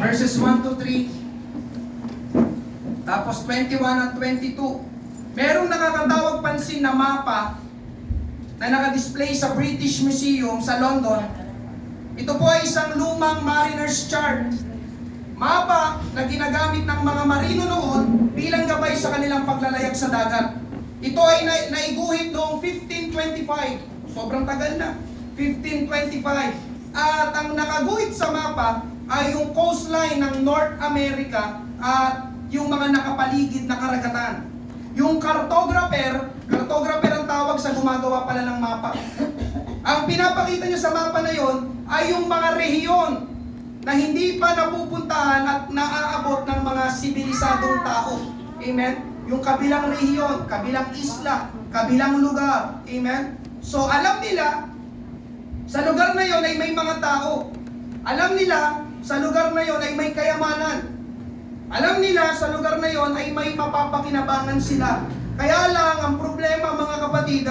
verses 1 to 3, tapos 21 at 22. Merong nakakatawag pansin na mapa na nakadisplay sa British Museum sa London. Ito po ay isang lumang mariner's chart. Mapa na ginagamit ng mga marino noon bilang gabay sa kanilang paglalayag sa dagat. Ito ay naiguhit noong 1525. Sobrang tagal na. 1525. At ang nakaguhit sa mapa ay yung coastline ng North America at yung mga nakapaligid na karagatan. Yung cartographer ang tawag sa gumagawa pala ng mapa. Ang pinapakita niya sa mapa na yon ay yung mga rehiyon na hindi pa napupuntahan at naaabot ng mga sibilisadong tao. Amen? Yung kabilang rehiyon, kabilang isla, kabilang lugar. Amen? So alam nila, sa lugar na yon ay may mga tao. Alam nila, sa lugar na yon ay may kayamanan. Alam nila, sa lugar na yon ay may mapapakinabangan sila. Kaya lang, ang problema mga kapatid,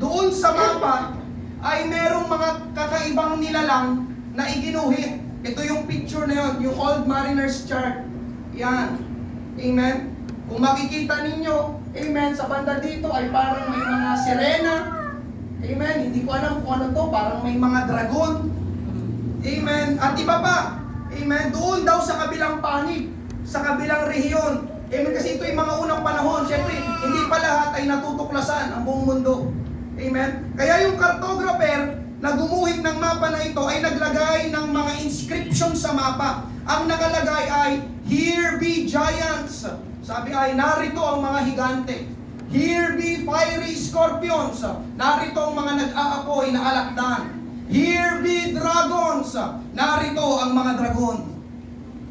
doon sa mapa ay merong mga kakaibang nilalang na iginuhit. Ito yung picture na yon, yung Old Mariner's Chart. Yan. Amen? Kung makikita ninyo, amen, sa banda dito ay parang may mga sirena. Amen? Hindi ko alam kung ano to, parang may mga dragon. Amen? At iba pa. Amen? Doon daw sa kabilang panig, sa kabilang rehiyon. Amen? Kasi ito yung mga unang panahon. Siyempre, hindi pa lahat ay natutuklasan ang buong mundo. Amen? Kaya yung cartographer na gumuhit ng mapa na ito ay naglagay ng mga inscription sa mapa. Ang nakalagay ay, "Here be giants." Sabi ay, narito ang mga higante. "Here be fiery scorpions." Narito ang mga nag-aapoy na alakdan. "Here be dragons." Narito ang mga dragon.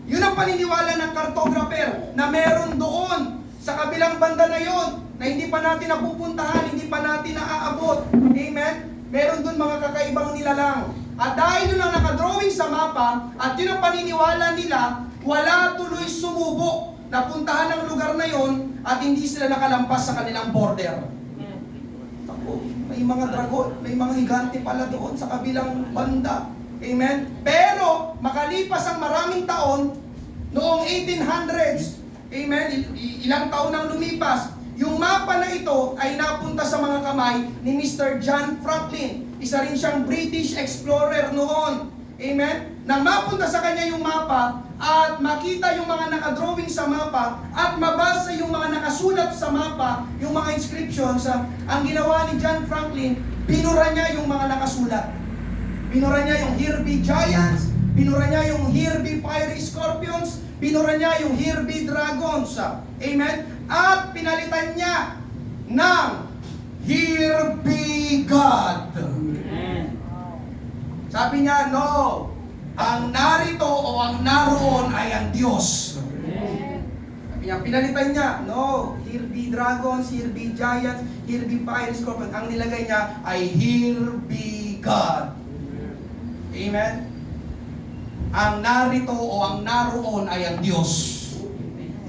Yun ang paniniwala ng cartographer na meron doon sa kabilang banda na yon na hindi pa natin napupuntahan, hindi pa natin naaabot. Amen? Meron doon mga kakaibang nilalang. At dahil yun ang nakadrawing sa mapa, at yun ang paniniwala nila, wala tuloy sumubok na puntahan ang lugar na yon at hindi sila nakalampas sa kanilang border. Ako, may mga dragon, may mga higante pala doon sa kabilang banda. Amen? Pero, makalipas ang maraming taon, noong 1800s, amen, ilang taon nang lumipas, yung mapa na ito ay napunta sa mga kamay ni Mr. John Franklin. Isa rin siyang British explorer noon. Amen? Nang mapunta sa kanya yung mapa at makita yung mga nakadrawing sa mapa at mabasa yung mga nakasulat sa mapa, yung mga inscriptions, ang ginawa ni John Franklin, binura niya yung mga nakasulat. Binura niya yung "Here be giants", binura niya yung "Here be fiery scorpions", binura niya yung "Here be dragons". Amen? At pinalitan niya ng "Here be God". Sabi niya, no, ang narito o ang naroon ay ang Diyos. Sabi niya, pinalitan niya, no, "Here be dragons", "Here be giants", "Here be fiery scorpions". Ang nilagay niya ay "Here be God". Amen? Ang narito o ang naroon ay ang Diyos.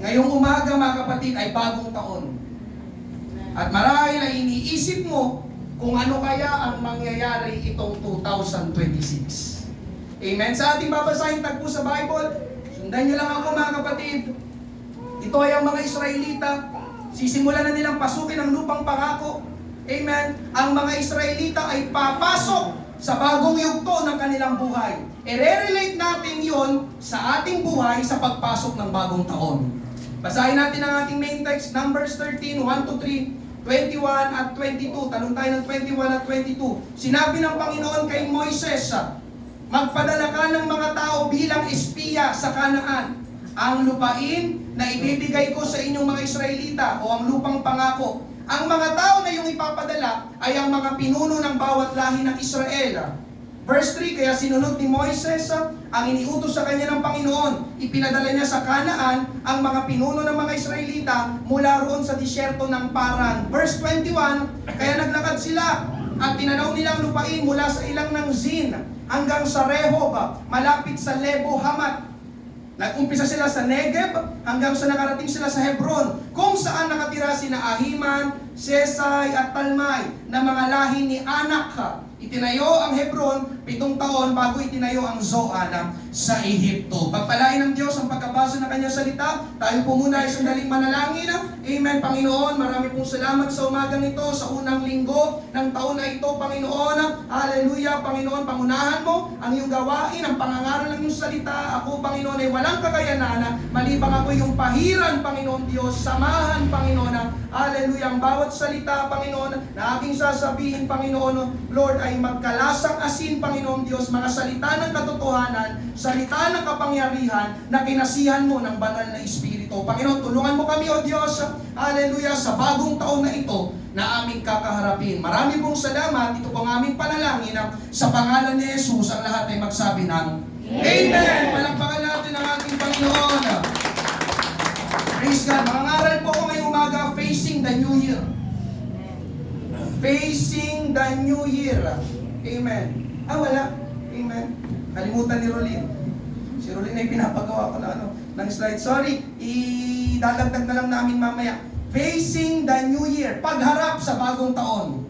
Ngayong umaga mga kapatid ay bagong taon. At marahil ay iniisip mo kung ano kaya ang mangyayari itong 2026. Amen? Sa ating babasahin tagpo sa Bible, sundan niyo lang ako mga kapatid. Ito ay ang mga Israelita. Sisimulan na nilang pasukin ang lupang pangako. Amen? Ang mga Israelita ay papasok sa bagong yugto ng kanilang buhay. I-relate natin yon sa ating buhay sa pagpasok ng bagong taon. Basahin natin ang ating main text, Numbers 13, 1 to 3, 21 at 22. Tanong tayo ng 21 at 22. Sinabi ng Panginoon kay Moises, "Magpadala ka ng mga tao bilang espiya sa Kanaan, ang lupain na ibibigay ko sa inyong mga Israelita o ang lupang pangako. Ang mga tao na iyong ipapadala ay ang mga pinuno ng bawat lahi ng Israel." Verse 3, kaya sinunod ni Moises ang iniutos sa kanya ng Panginoon. Ipinadala niya sa Kanaan ang mga pinuno ng mga Israelita mula roon sa disyerto ng Paran. Verse 21, kaya naglakad sila at tinanaw nilang lupain mula sa ilang ng Zin hanggang sa Rehob, malapit sa Lebo Hamat. Nag-umpisa sila sa Negev hanggang sa nakarating sila sa Hebron, kung saan nakatira sina Ahiman, Sesai at Talmai na mga lahi ni Anak. Itinayo ang Hebron 7 taon bago itinayo ang Zoan sa Ehipto. Pagpalain ng pagbasa ng kanyang salita. Tayo po muna ay sandaling manalangin. Amen, Panginoon. Marami pong salamat sa umagang ito, sa unang linggo ng taon na ito, Panginoon. Hallelujah, Panginoon. Pangunahan mo ang iyong gawain, ang pangangaral ng iyong salita. Ako, Panginoon, ay walang kakayanan. Malibang ako yung pahiran, Panginoon Diyos. Samahan, Panginoon. Hallelujah. Ang bawat salita, Panginoon, na aking sasabihin, Panginoon, Lord, ay magkalasang asin, Panginoon Diyos. Mga salita ng katotohanan, salita ng kapangyarihan na kinasihan mo ng banal na Espiritu. Panginoon, tulungan mo kami, O Diyos, hallelujah, sa bagong taon na ito na aming kakaharapin. Marami pong salamat. Ito pong aming panalangin sa pangalan ni Jesus. Ang lahat ay magsabi ng Amen! Palakpakan natin ang ating Panginoon. Praise God. Mangangaral po ako ngayong umaga, Facing the New Year. Facing the New Year. Amen. Wala. Amen. Kalimutan ni Rolin. Si Rolin ay pinapagawa ko na ng slide. Sorry, idadagdag na lang namin mamaya. Facing the New Year. Pagharap sa bagong taon.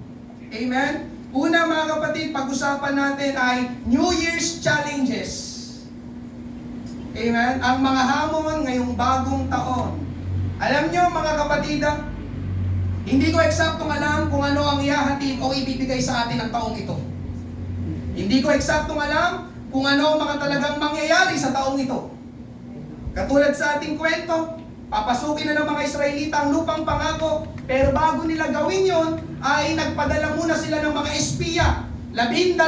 Amen? Una mga kapatid, pag-usapan natin ay New Year's Challenges. Amen? Ang mga hamon ngayong bagong taon. Alam nyo mga kapatid, hindi ko eksaktong alam kung ano ang ihahatid o ibibigay sa atin ng taong ito. Hindi ko eksaktong alam kung ano ang mga talagang mangyayari sa taong ito. Katulad sa ating kwento, papasukin na ng mga Israelita ang lupang pangako, pero bago nila gawin yon, ay nagpadala muna sila ng mga espiya. 12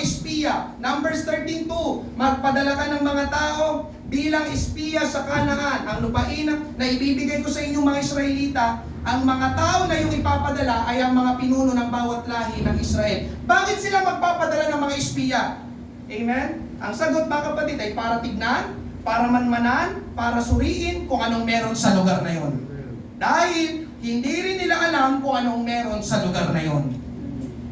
espiya. Numbers 13:2. Magpadala ka ng mga tao bilang espiya sa Kanaan. Ang lupain na ibibigay ko sa inyong mga Israelita, ang mga tao na yung ipapadala ay ang mga pinuno ng bawat lahi ng Israel. Bakit sila magpapadala ng mga espiya? Amen? Ang sagot mga kapatid ay para tignan, para manmanan, para suriin kung anong meron sa lugar na yon. Dahil hindi rin nila alam kung anong meron sa lugar na yon.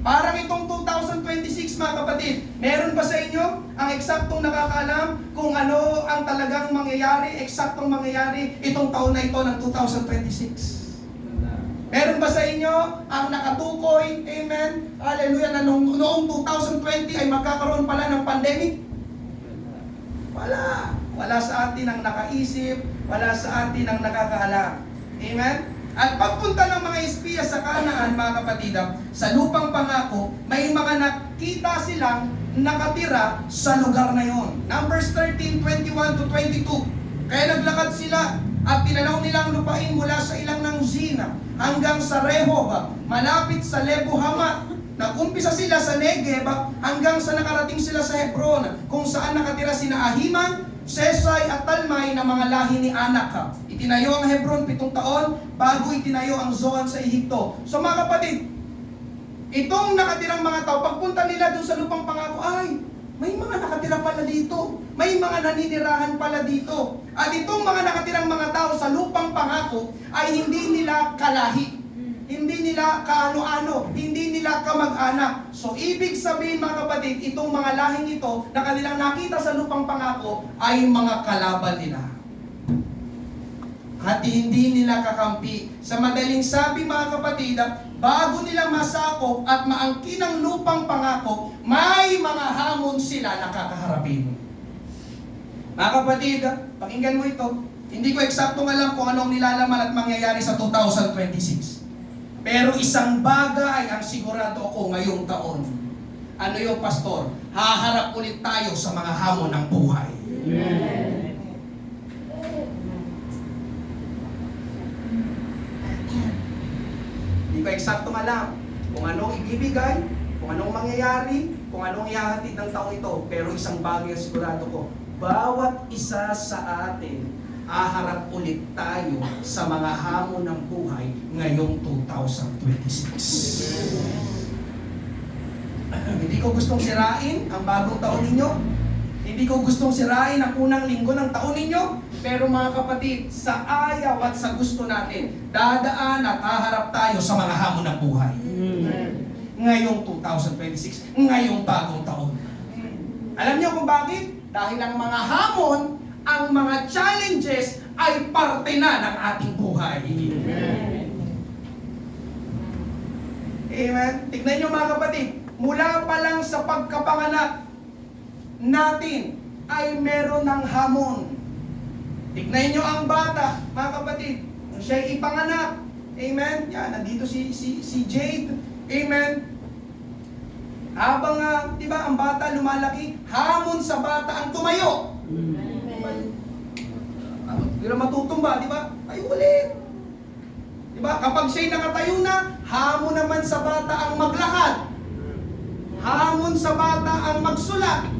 Parang itong 2026 mga kapatid, meron ba sa inyo ang eksaktong nakakaalam kung ano ang talagang mangyayari, eksaktong mangyayari itong taon na ito ng 2026? Meron ba sa inyo ang nakatukoy, amen, hallelujah, na noong 2020 ay magkakaroon pala ng pandemic? Wala. Wala sa atin ang nakaisip, wala sa atin ang nakakaalam. Amen? At pagpunta ng mga espiya sa Kanaan, mga kapatid, sa lupang pangako, may mga nakita silang nakatira sa lugar na yon. Numbers 13:21-22. Kaya naglakad sila at tinanaw nila ang lupain mula sa ilang ng Zina hanggang sa Rehob, malapit sa Lebo Hamat. Nag-umpisa sila sa Negev hanggang sa nakarating sila sa Hebron, kung saan nakatira sina Ahiman, Sesay at Talmay na mga lahi ni Anak. Itinayo ang Hebron 7 taon bago itinayo ang Zoan sa Ehipto. So mga kapatid, itong nakatirang mga tao, pagpunta nila doon sa lupang pangako, ay, may mga nakatira pala dito. May mga naninirahan pala dito. At itong mga nakatirang mga tao sa lupang pangako ay hindi nila kalahi. Hindi nila kaano-ano, hindi nila kamag-anak. So, ibig sabihin mga kapatid, itong mga lahing ito na kanilang nakita sa lupang pangako ay mga kalaban nila. At hindi nila kakampi. Sa madaling sabi mga kapatid, bago nila masakop at maangkin ang lupang pangako, may mga hamon sila na kakaharapin. Mga kapatid, pakinggan mo ito. Hindi ko eksaktong alam kung anong nilalaman at mangyayari sa 2026. Pero isang bagay ang sigurado ako ngayong taon. Ano yung pastor? Haharap ulit tayo sa mga hamon ng buhay. Amen. Hindi ko eksaktong alam kung anong ibibigay, kung anong mangyayari, kung anong ihahatid ng taong ito. Pero isang bagay ang sigurado ko. Bawat isa sa atin haharap ulit tayo sa mga hamon ng buhay ngayong 2026. Hindi ko gustong sirain ang bagong taon ninyo. Hindi ko gustong sirain ang unang linggo ng taon ninyo. Pero mga kapatid, sa ayaw at sa gusto natin, dadaan at haharap tayo sa mga hamon ng buhay. Ngayong 2026, ngayong bagong taon. Alam niyo kung bakit? Dahil ang mga hamon, ang mga challenges ay parte na ng ating buhay. Amen. Amen. Tignan niyo mga kapatid, mula pa lang sa pagkapanganak natin ay meron ng hamon. Tignan nyo ang bata, mga kapatid. Nung siya'y ipanganak. Amen? Yan, nandito si Jade. Amen? Habang, di ba, ang bata lumalaki, hamon sa bata ang tumayo. Hindi na matutumba, di ba? Ay, ulit. Di ba? Kapag siya'y nakatayo na, hamon naman sa bata ang maglakad. Hamon sa bata ang magsulat.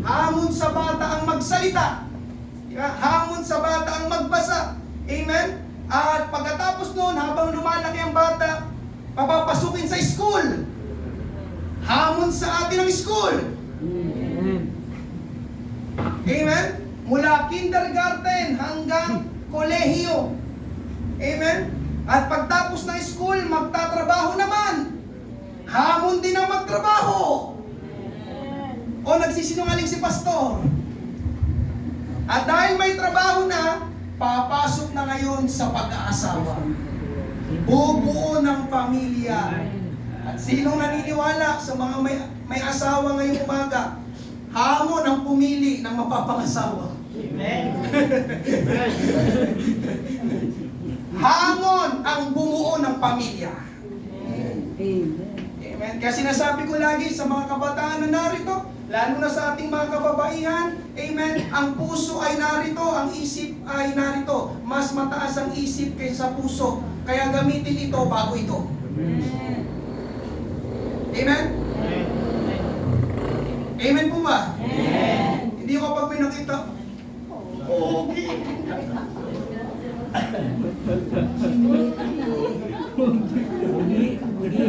Hamon sa bata ang magsalita. Di ba? Hamon sa bata ang magbasa. Amen? At pagkatapos noon, habang lumalaki ang bata, papapasukin sa school. Hamon sa atin ang school. Amen? Mula kindergarten hanggang kolehiyo. Amen? At pagtapos ng school, magtatrabaho naman. Hamon din ang magtrabaho. O nagsisinungaling si pastor. At dahil may trabaho na, papasok na ngayon sa pag-aasawa. Bubuo ng pamilya. At sinong naniniwala sa mga may asawa ngayong umaga, hamon ang pumili ng mapapangasawa. Amen. Hamon ang bumuo ng pamilya. Amen. Amen. Kaya sinasabi ko lagi sa mga kabataan na narito, lalo na sa ating mga kababaihan, amen, ang puso ay narito, ang isip ay narito. Mas mataas ang isip kaysa puso. Kaya gamitin ito bago ito. Amen? Amen po ba? Amen. Hindi ko kapag may nakita, pogi.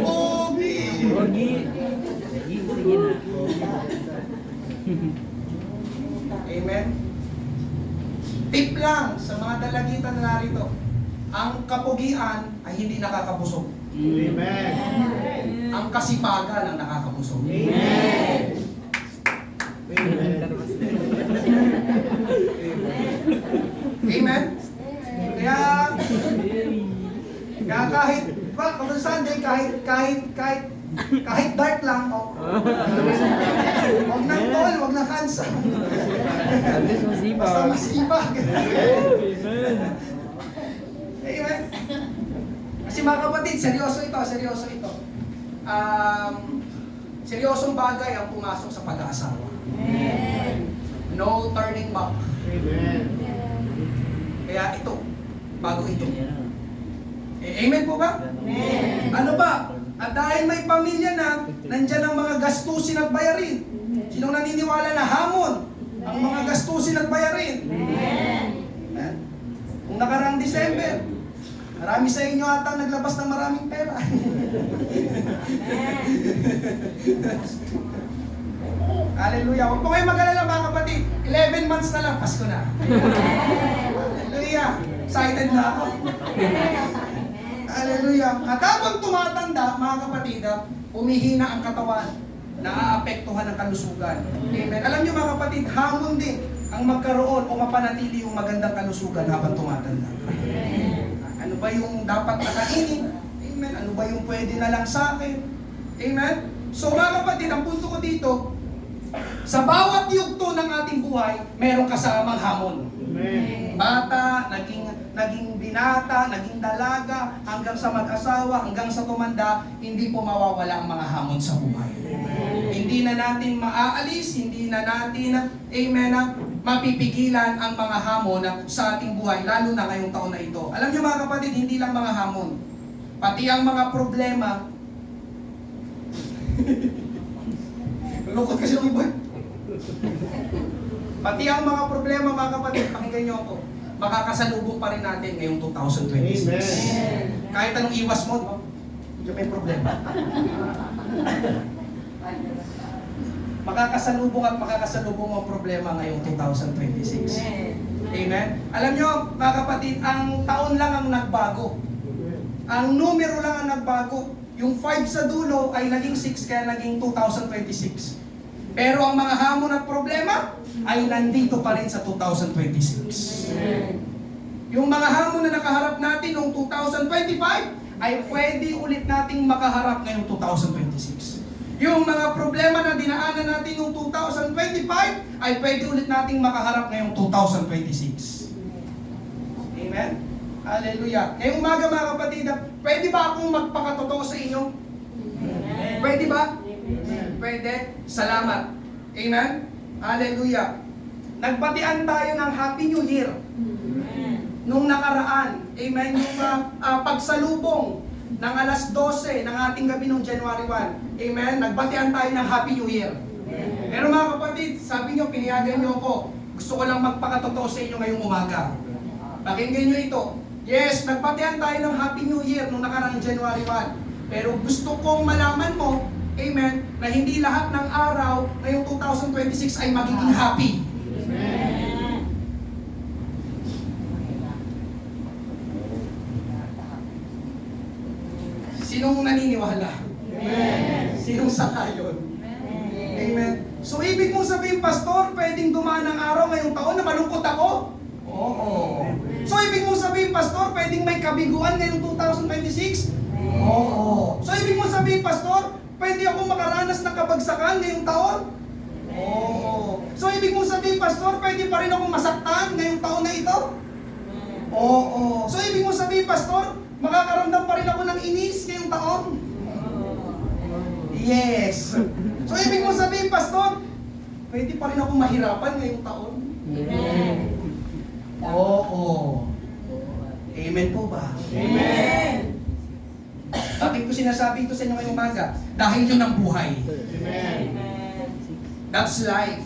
Pogi. Amen? Tip lang sa mga dalagitan na narito, ang kapugian ay hindi nakakabusog. Amen. Ang kasipagan ang nakakabusog. Amen. Amen? Kaya kahit kung Sunday, kahit dark lang, wag nang tol, wag na kansa. Basta masipag. Amen? Kasi mga kapatid, seryoso ito. Seryosong bagay ang pumasok sa pag-aasawa. No turning back. Amen. Kaya ito, bago ito. Amen po ba? Amen. Ano ba? At dahil may pamilya na, nandyan ang mga gastusin at bayarin. Sinong naniniwala na hamon ang mga gastusin at bayarin? Amen. Kung nakarang December, marami sa inyo ata naglabas ng maraming pera. Hallelujah. Huwag po kayo mag-alala mga kapatid. 11 months na lang, Pasko na. Hallelujah. Excited na ako. Hallelujah. At habang tumatanda, mga kapatid, humihina ang katawan, naaapektuhan ang kalusugan. Amen. Alam niyo mga kapatid, hamon din ang magkaroon o mapanatili yung magandang kalusugan habang tumatanda. Ano ba yung dapat nakainin? Amen. Ano ba yung pwede na lang sa akin? Amen. So mga kapatid, ang punto ko dito, sa bawat yugto ng ating buhay, merong kasamang hamon. Amen. Bata, naging binata, naging dalaga, hanggang sa mag-asawa, hanggang sa tumanda, hindi po mawawala ang mga hamon sa buhay. Hindi na natin maaalis, hindi na natin, amen, mapipigilan ang mga hamon sa ating buhay, lalo na ngayong taon na ito. Alam niyo mga kapatid, hindi lang mga hamon, pati ang mga problema. Lungkot kasi ng iba. Pati ang mga problema mga kapatid, pakinggan niyo ako, makakasalubong pa rin natin ngayong 2026. Amen. Kahit anong iwas mo, medyo may problema. Makakasalubong ang problema ngayong 2026. Amen? Alam nyo, mga kapatid, ang taon lang ang nagbago. Ang numero lang ang nagbago. Yung 5 sa dulo ay naging 6, kaya naging 2026. Pero ang mga hamon at problema ay nandito pa rin sa 2026. Yung mga hamon na nakaharap natin noong 2025 ay pwede ulit nating makaharap ngayong 2026. Yung mga problema na dinaanan natin noong 2025 ay pwede ulit nating makaharap ngayong 2026. Amen? Hallelujah. Ngayong umaga mga kapatid, pwede ba akong magpakatotoo sa inyo? Pwede ba? Pwede. Salamat. Amen? Hallelujah. Nagbatian tayo ng Happy New Year nung nakaraan. Amen? Yung pagsalubong ng alas 12 ng ating gabi nung January 1. Amen? Nagbatian tayo ng Happy New Year. Pero mga kapatid, sabi nyo, piniyagan nyo ako. Gusto ko lang magpakatotoo sa inyo ngayong umaga. Pakinggan nyo ito. Yes, nagbatian tayo ng Happy New Year nung nakaraang January 1. Pero gusto kong malaman mo, amen, na hindi lahat ng araw ngayong 2026 ay magiging happy. Sinong naniniwala? Sinong sangayon? Amen. So ibig mong sabihin, Pastor, pwedeng dumaan ang araw ngayong taon na malungkot ako? Oo. So ibig mong sabihin, Pastor, pwedeng may kabiguan ngayong 2026? Oo. So ibig mong sabihin, Pastor, pwede akong makaranas ng kabagsakan ngayong taon? Oo. So ibig mong sabihin, Pastor, pwede pa rin akong masaktan ngayong taon na ito? Oo. So ibig mong sabihin, Pastor, makakaramdam pa rin ako ng inis ngayong taon? Yes. So ibig mong sabihin, Pastor, pwede pa rin akong mahirapan ngayong taon? Oo. Amen po ba? Amen. Bakit ko sinasabi ito sa inyo ngayong umaga? Dahil yun ang buhay. That's life.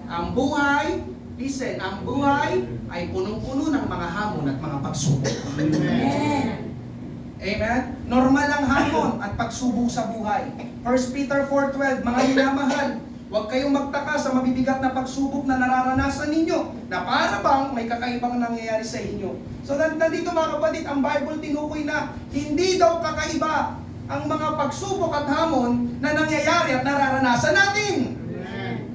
Ang buhay, listen, ang buhay ay punong-puno ng mga hamon at mga pagsubok. Amen? Normal ang hamon at pagsubok sa buhay. 1 Peter 4:12, mga minamahal, huwag kayong magtaka sa mabibigat na pagsubok na nararanasan ninyo, na para bang may kakaibang nangyayari sa inyo. So nandito mga kapatid, ang Bible tinukoy na hindi daw kakaiba ang mga pagsubok at hamon na nangyayari at nararanasan natin.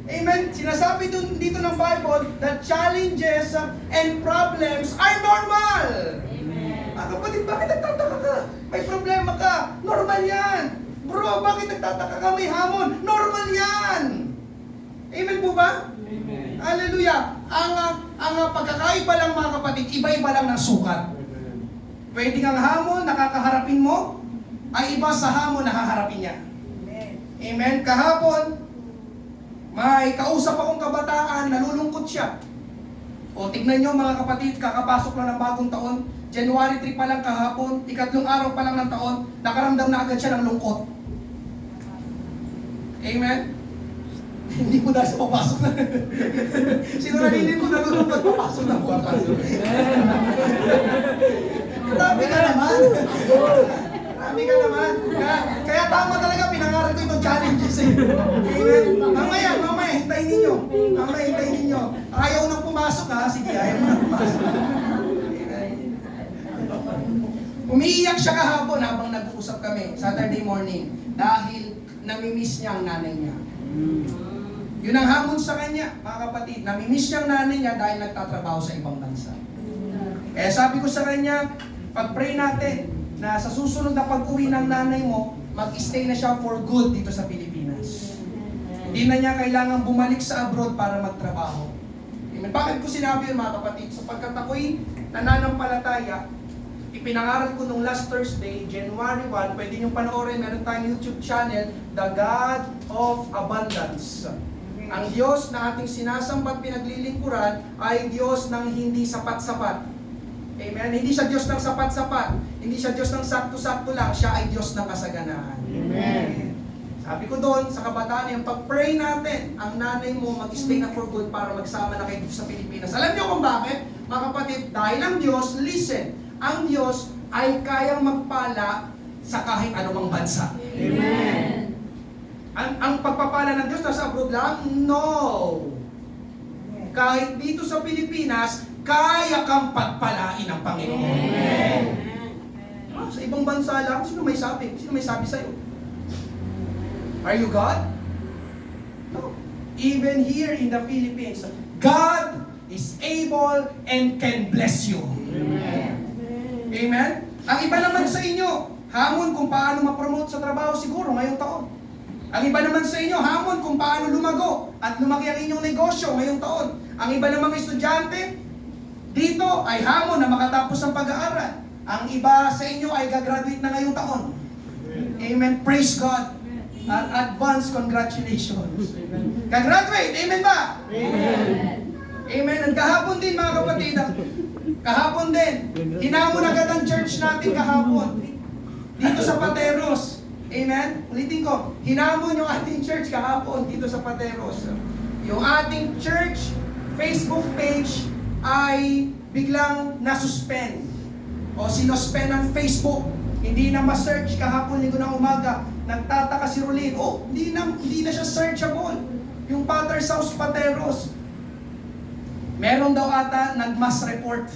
Amen. Sinasabi dito ng Bible that challenges and problems are normal. Mga kapatid, bakit nagtataka ka? May problema ka. Normal yan. Bro, bakit nagtataka ka? May hamon. Normal yan. Amen po ba? Amen. Hallelujah. Ang pagkakaiba lang mga kapatid, iba-iba lang ng sukat. Pwede ang hamon na kakaharapin mo, ay iba sa hamon na haharapin niya. Amen. Kahapon, may kausap akong kabataan, nalulungkot siya. O tignan nyo mga kapatid, kakapasok lang ng bagong taon, January 3 pa lang kahapon, ikatlong araw pa lang ng taon, nakaramdam na agad siya ng lungkot. Amen? Hindi ko dahil sa papasok na. Sino nalilin ko nalulungkot, papasok na bukas. Grabe ka naman. Grabe ka naman. Kaya tama talaga, pinangarap ko itong challenges eh. Amen? Mamaya, hintayin ninyo. Mamaya, hintayin ninyo. Ayaw nang pumasok ha. Sige, ayaw mo nang pumasok. Umiiyak siya kahapon habang nag-uusap kami, Saturday morning, dahil namimiss niya ang nanay niya. Yun ang hamon sa kanya, mga kapatid. Namimiss niya ang nanay niya dahil nagtatrabaho sa ibang bansa. Kaya sabi ko sa kanya, pag-pray natin na sa susunod na pag-uwi ng nanay mo, mag-stay na siya for good dito sa Pilipinas. Hindi na niya kailangan bumalik sa abroad para magtrabaho. Amen. Bakit ko sinabi yun mga kapatid? Sapagkat ako'y nananampalataya, ipinangaral ko nung last Thursday, January 1, pwede niyong panoorin, meron tayong YouTube channel, The God of Abundance. Ang Diyos na ating sinasambat pinaglilingkuran ay Diyos ng hindi sapat-sapat. Amen? Hindi siya Diyos ng sapat-sapat. Hindi siya Diyos ng sakto-sakto lang. Siya ay Diyos ng kasaganaan. Amen. Sabi ko doon, sa kabataan, yung pag-pray natin, ang nanay mo mag-stay na for good para magsama na kayo dito sa Pilipinas. Alam niyo kung bakit? Mga kapatid, dahil ang Diyos, listen, ang Diyos ay kayang magpala sa kahit anumang bansa. Amen. Ang pagpapala ng Diyos nasa abroad lang? No! Kahit dito sa Pilipinas, kaya kang pagpalain ng Panginoon. Amen. Sa ibang bansa lang, sino may sabi? Sino may sabi sa'yo? Are you God? No. Even here in the Philippines, God is able and can bless you. Amen. Amen? Ang iba naman sa inyo, hamon kung paano ma-promote sa trabaho siguro ngayong taon. Ang iba naman sa inyo, hamon kung paano lumago at lumaki ang inyong negosyo ngayong taon. Ang iba namang estudyante, Dito ay hamon na makatapos ng pag-aaral. Ang iba sa inyo ay gagraduate na ngayong taon. Amen. Praise God. At advance congratulations. Gagraduate. Amen ba? Amen. At kahapon din mga kapatid. Kahapon din. Hinamon agad ang church natin kahapon. Dito sa Pateros. Amen. Ulitin ko. Hinamon yung ating church kahapon dito sa Pateros. Yung ating church Facebook page ay biglang nasuspend. O sinuspend ng Facebook. Hindi na ma-search kahapon linggo ng umaga. Nagtataka si Rolin, hindi na siya searchable. Yung Potter's House Pateros. Meron daw ata nag-mass report.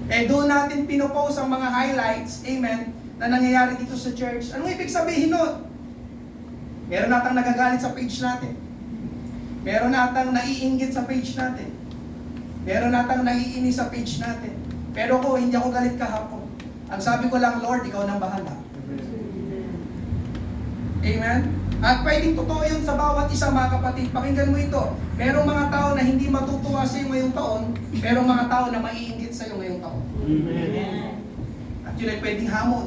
Doon natin pinopost ang mga highlights, amen, na nangyayari dito sa church. Anong ibig sabihin nun? Meron natang nagagalit sa page natin. Meron natang naiinggit sa page natin. Meron natang naiinis sa page natin. Pero hindi ako galit kahapon. Ang sabi ko lang, Lord, ikaw nang bahala. Amen? At pwedeng totoo yun sa bawat isa mga kapatid. Pakinggan mo ito. Merong mga tao na hindi matutuwa sa iyo ngayong taon, merong mga tao na maiinggit sa iyo ngayong taon. Amen. At yun ay pwedeng hamon.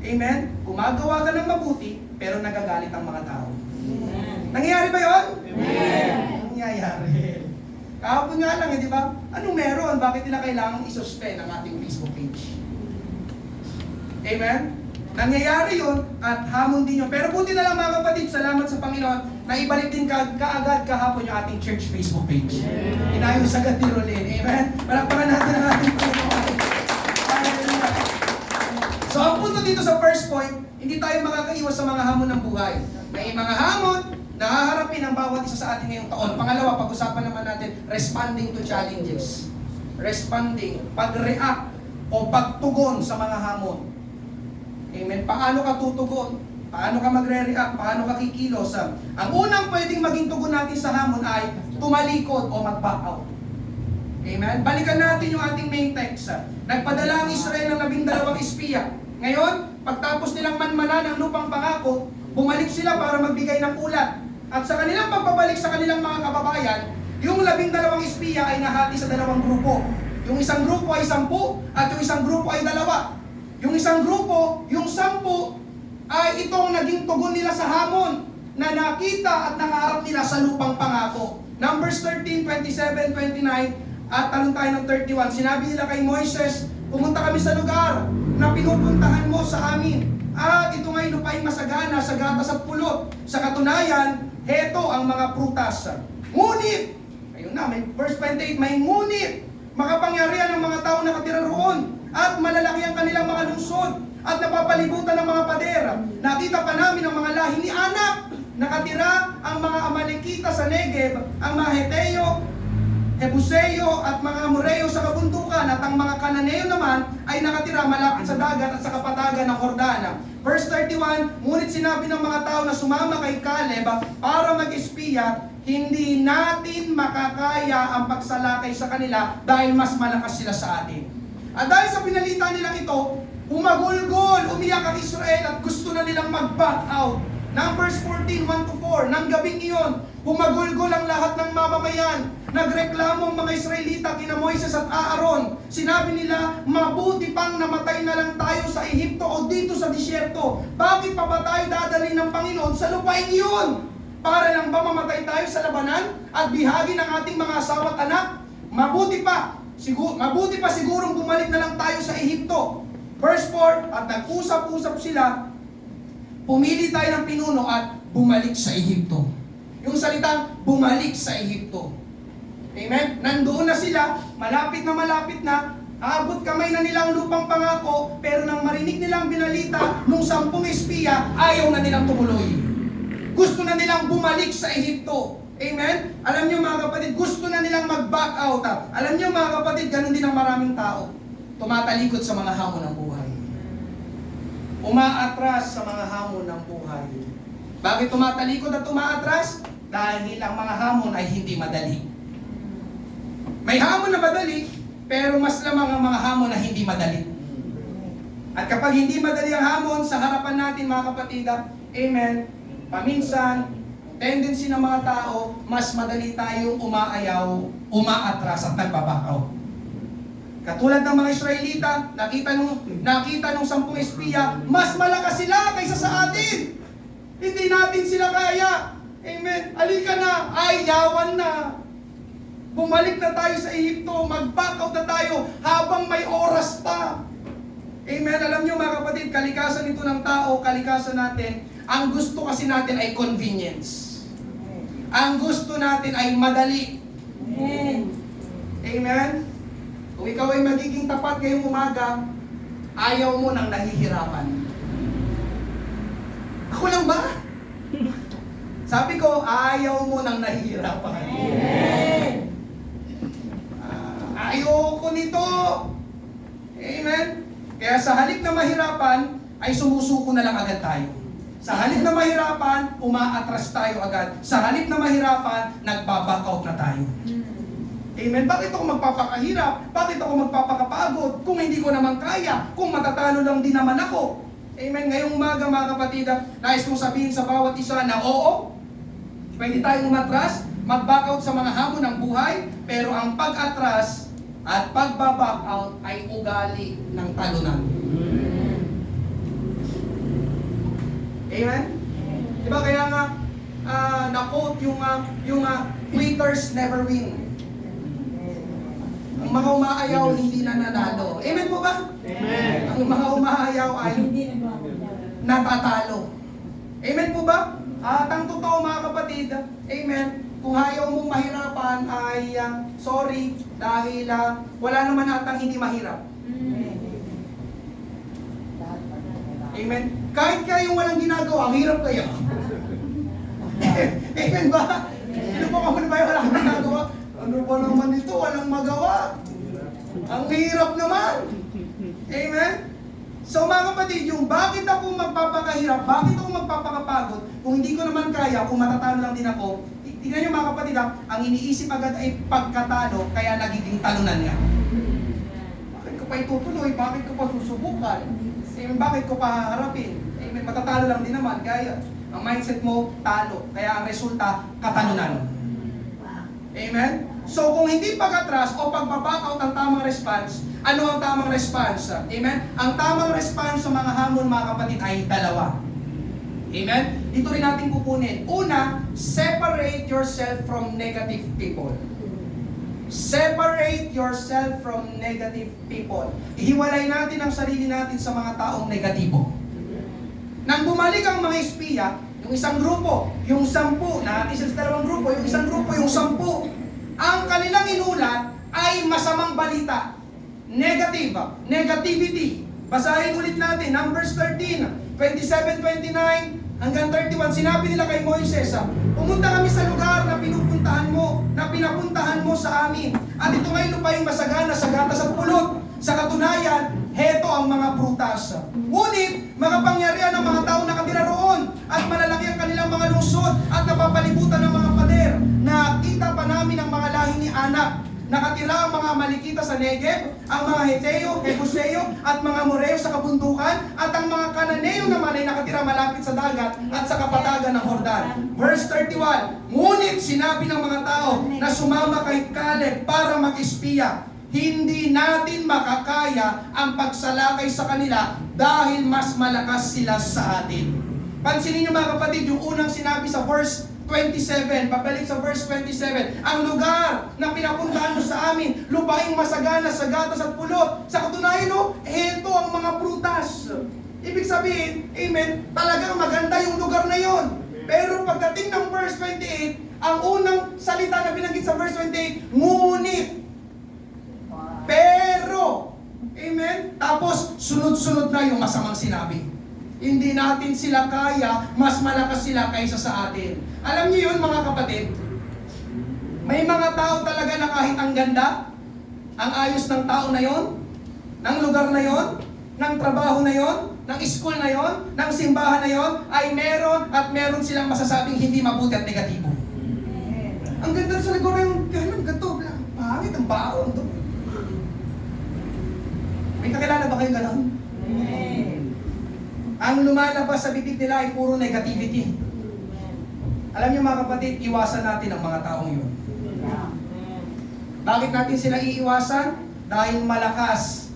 Amen? Gumagawa ka ng mabuti, pero nagagalit ang mga tao. Nangyayari ba yun? Amen. Nangyayari. Kahapon nga lang, di ba? Anong meron? Bakit nila kailangang isuspend ang ating Facebook page? Amen? Nangyayari yun at hamon din yun. Pero buti na lang mga kapatid, salamat sa Panginoon na ibalik din kaagad kahapon yung ating church Facebook page. Inayos agad ni Rolin. Amen? Palakpakan natin ang ating Panginoon. Hallelujah. So ang punto dito sa first point, hindi tayo makakaiwas sa mga hamon ng buhay. May mga hamon na haharapin ang bawat isa sa atin ngayong taon. Pangalawa, pag-usapan naman natin, responding to challenges. Responding, pag-react o pagtugon sa mga hamon. Amen. Paano ka tutugon? Paano ka magre-react? Paano ka kikilos? Ang unang pwedeng maging tugon natin sa hamon ay tumalikod o mag-back out. Amen. Balikan natin yung ating main text. Nagpadala ang Israel ng 12 espiya. Ngayon, pagtapos nilang manmanan ng lupang pangako, bumalik sila para magbigay ng ulat. At sa kanilang pagbabalik sa kanilang mga kababayan, yung 12 espiya ay nahati sa dalawang grupo. Yung isang grupo ay 10 at yung isang grupo ay 2. Yung isang grupo, yung 10, ay itong naging tugon nila sa hamon na nakita at nakaharap nila sa lupang pangako. Numbers 13, 27, 29, at talong tayo ng 31. Sinabi nila kay Moises, pumunta kami sa lugar na pinupuntahan mo sa amin. At ito nga'y lupaing masagana sa gatas at pulot. Sa katunayan, heto ang mga prutas. Ngunit, ayun na, may verse 28, may ngunit, makapangyarihan ng mga tao na nakatira roon. At malalaki ang kanilang mga lungsod at napapalibutan ng mga pader. Nakita pa namin ang mga lahi ni Anak. Nakatira ang mga Amalekita sa Negev, ang mga Heteo, Hebuseo at mga Amoreo sa kabundukan, at ang mga Kananeo naman ay nakatira malapit sa dagat at sa kapatagan ng Jordana. Verse 31, ngunit sinabi ng mga tao na sumama kay Caleb para mag-espiya, hindi natin makakaya ang pagsalakay sa kanila dahil mas malakas sila sa atin. At dahil sa pinalita nilang ito, humagulgol, umiyak ang Israel at gusto na nilang mag-back out. Numbers 14, 1-4, nang gabing iyon, humagulgol ang lahat ng mamamayan. Nagreklamo ang mga Israelita kina Moises at Aaron. Sinabi nila, mabuti pang namatay na lang tayo sa Ehipto o dito sa disyerto. Bakit pa ba tayo dadalhin ng Panginoon sa lupain iyon? Para lang ba mamatay tayo sa labanan at bihagi ng ating mga asawa at anak? Mabuti pa sigurong bumalik na lang tayo sa Ehipto. Verse 4, at nag-usap-usap sila, pumili tayo ng pinuno at bumalik sa Ehipto. Yung salitang bumalik sa Ehipto. Amen? Nandoon na sila, malapit na, aabot kamay na nilang lupang pangako, pero nang marinig nilang binalita nung 10 espiya, ayaw na nilang tumuloy. Gusto na nilang bumalik sa Ehipto. Amen? Alam niyo mga kapatid, gusto na nilang mag-back out. Alam niyo mga kapatid, ganun din ang maraming tao. Tumatalikod sa mga hamon ng buhay. Umaatras sa mga hamon ng buhay. Bakit tumatalikod at umaatras? Dahil ang mga hamon ay hindi madali. May hamon na madali, pero mas lamang ang mga hamon na hindi madali. At kapag hindi madali ang hamon sa harapan natin mga kapatid, amen, paminsan, tendency ng mga tao, mas madali tayong umaayaw, umaatras at nagbabakaw. Katulad ng mga Israelita, nakita nung 10 espiya, mas malakas sila kaysa sa atin. Hindi natin sila kaya. Amen. Halika na, ayawan na. Bumalik na tayo sa Ehipto, mag-back out na tayo habang may oras pa. Amen. Alam niyo mga kapatid, kalikasan ito ng tao, kalikasan natin, ang gusto kasi natin ay convenience. Ang gusto natin ay madali. Amen. Amen. Kung ikaw ay magiging tapat ngayong umaga, ayaw mo nang nahihirapan. Ako lang ba? Sabi ko, ayaw mo nang nahihirapan. Amen. Ayoko nito. Amen. Kaya sa halip na mahirapan, ay sumusuko na lang agad tayo. Sa halip na mahirapan, umaatras tayo agad. Sa halip na mahirapan, nagbaback out na tayo. Amen. Bakit ako magpapakahirap? Bakit ako magpapakapagod? Kung hindi ko naman kaya, kung matatalo lang din naman ako. Amen. Ngayong umaga mga kapatid, nais kong sabihin sa bawat isa na oo, pwede tayong umatras, mag-back out sa mga hamon ng buhay, pero ang pag-atras at pagbaback out ay ugali ng talunan. Amen? Diba kaya nga, na-quote yung quitters never win. Ang mga umaayaw hindi nananalo. Amen po ba? Amen. Ang mga umaayaw ay Hindi nagmamahal. natatalo. Amen po ba? At ang totoo mga kapatid, amen, kung ayaw mong mahirapan ay sorry dahil wala naman atang hindi mahirap. Amen. Kahit kayong walang ginagawa, ang hirap kaya. Amen ba? Sino po kamo na ba yung walang ginagawa? Ano ba naman ito? Walang magawa. Ang hirap naman. Amen? So mga kapatid, yung bakit ako magpapakahirap, bakit ako magpapakapagod, kung hindi ko naman kaya, kung matatalo lang din ako, tingnan nyo mga kapatid, ang iniisip agad ay pagkatalo, kaya nagiging talunan nga. Bakit ko pa itutuloy? Bakit ko pa susubukan? Amen, bakit ko pa haharapin? Amen, matatalo lang din naman, kaya ang mindset mo, talo. Kaya ang resulta, katalunan. Amen? So kung hindi pag-atras o pagbaback out ang tamang response, ano ang tamang response? Amen? Ang tamang response sa mga hamon mga kapatid ay dalawa. Amen? Dito rin natin kukunin. Una, separate yourself from negative people. Separate yourself from negative people. Ihiwalay natin ang sarili natin sa mga taong negatibo. Nang bumalik ang mga espiya, yung isang grupo, yung 10, natin sa dalawang grupo, yung isang grupo, yung 10, ang kanilang inulat ay masamang balita. Negativity. Basahin ulit natin, Numbers 13, 27-29 hanggang 31. Sinabi nila kay Moises, pumunta kami sa lugar na pinapuntahan mo sa amin. At ito ngay lupaing masagana sa gatas at pulot. Sa katunayan, heto ang mga prutas. Ngunit, makapangyarihan ang mga tao nakatira roon at malalaki ang kanilang mga lungsod at napapalibutan ng mga pader. Nakita pa namin ang mga lahi ni Anak. Nakatira ang mga Malikita sa Negev, ang mga Heteo, Jebuseo at mga Moreo sa kabundukan at ang mga Kananeo naman ay nakatira malapit sa dagat at sa kapatagan ng Hordan. Verse 31, ngunit sinabi ng mga tao na sumama kay Caleb para mag-espiya, hindi natin makakaya ang pagsalakay sa kanila dahil mas malakas sila sa atin. Pansinin niyo mga kapatid, yung unang sinabi sa verse 27, pabalik sa verse 27, ang lugar na pinapuntahan mo sa amin, lupaing masagana sa gatas at pulot. Sa katunayan, heto ang mga prutas. Ibig sabihin, amen, talagang maganda yung lugar na yon. Pero pagdating ng verse 28, ang unang salita na binanggit sa verse 28, ngunit, pero, amen, tapos sunod-sunod na yung masamang sinabi. Hindi natin sila kaya, mas malakas sila kaysa sa atin. Alam niyo yun mga kapatid, may mga tao talaga na kahit ang ganda, ang ayos ng tao na yon, ng lugar na yon, ng trabaho na yon, ng school na yon, ng simbahan na yon, ay meron at meron silang masasabing hindi mabuti at negatibo. Ang ganda sa lugar na yun, ganun, ganito, pangit ang baon to. May kakilala ba kayong gano'n? Ang lumalabas sa bibig nila ay puro negativity. Alam niyo mga kapatid, iwasan natin ang mga taong yun. Bakit natin sila iiwasan? Dahil malakas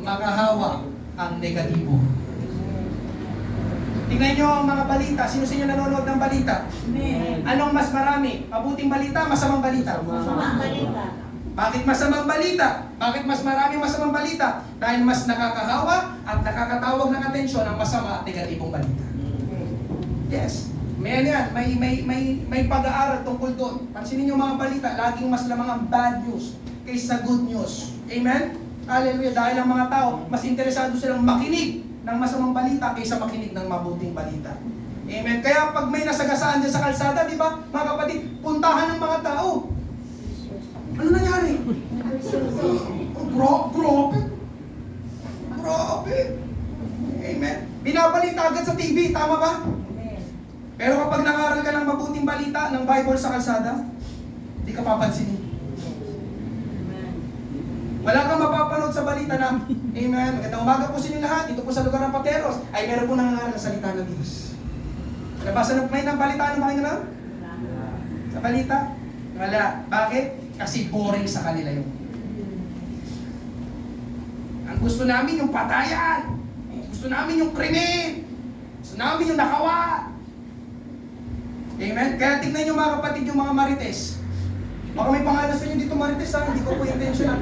makahawak ang negatibo. Tingnan niyo ang mga balita. Sino sa inyo nanonood ng balita? Amen. Anong mas marami? Mabuting balita, masamang balita? Masamang balita. Bakit masamang balita? Bakit mas marami masamang balita? Dahil mas nakakahawa at nakakatawag ng atensyon ang masama at negatibong balita. Yes. May ano yan, may pag-aaral tungkol doon. Pansinin niyo mga balita, laging mas lamang ang bad news kaysa good news. Amen? Hallelujah. Dahil ang mga tao, mas interesado silang makinig ng masamang balita kaysa makinig ng mabuting balita. Amen? Kaya pag may nasagasaan dyan sa kalsada, di ba, mga kapatid, puntahan ng mga tao. Ano nangyari? Grabe. Grabe. Amen? Binabalita agad sa TV, tama ba? Pero kapag nangaral ka ng mabuting balita ng Bible sa kalsada, hindi ka papansinin. Wala kang mapapanood sa balita na, Amen, magandang umaga po sa inyo lahat, dito po sa lugar ng Pateros, ay meron po nangangaral ng salita ng Diyos. Nabasa na may ng balita, ano ba kayo sa balita? Wala. Bakit? Kasi boring sa kanila yun. Ang gusto namin yung patayan, gusto namin yung krimen, gusto namin yung nakawa. Amen? Kaya tignan nyo mga kapatid yung mga marites. Baka may pangalan sa inyo dito marites ha, hindi ko po intentional.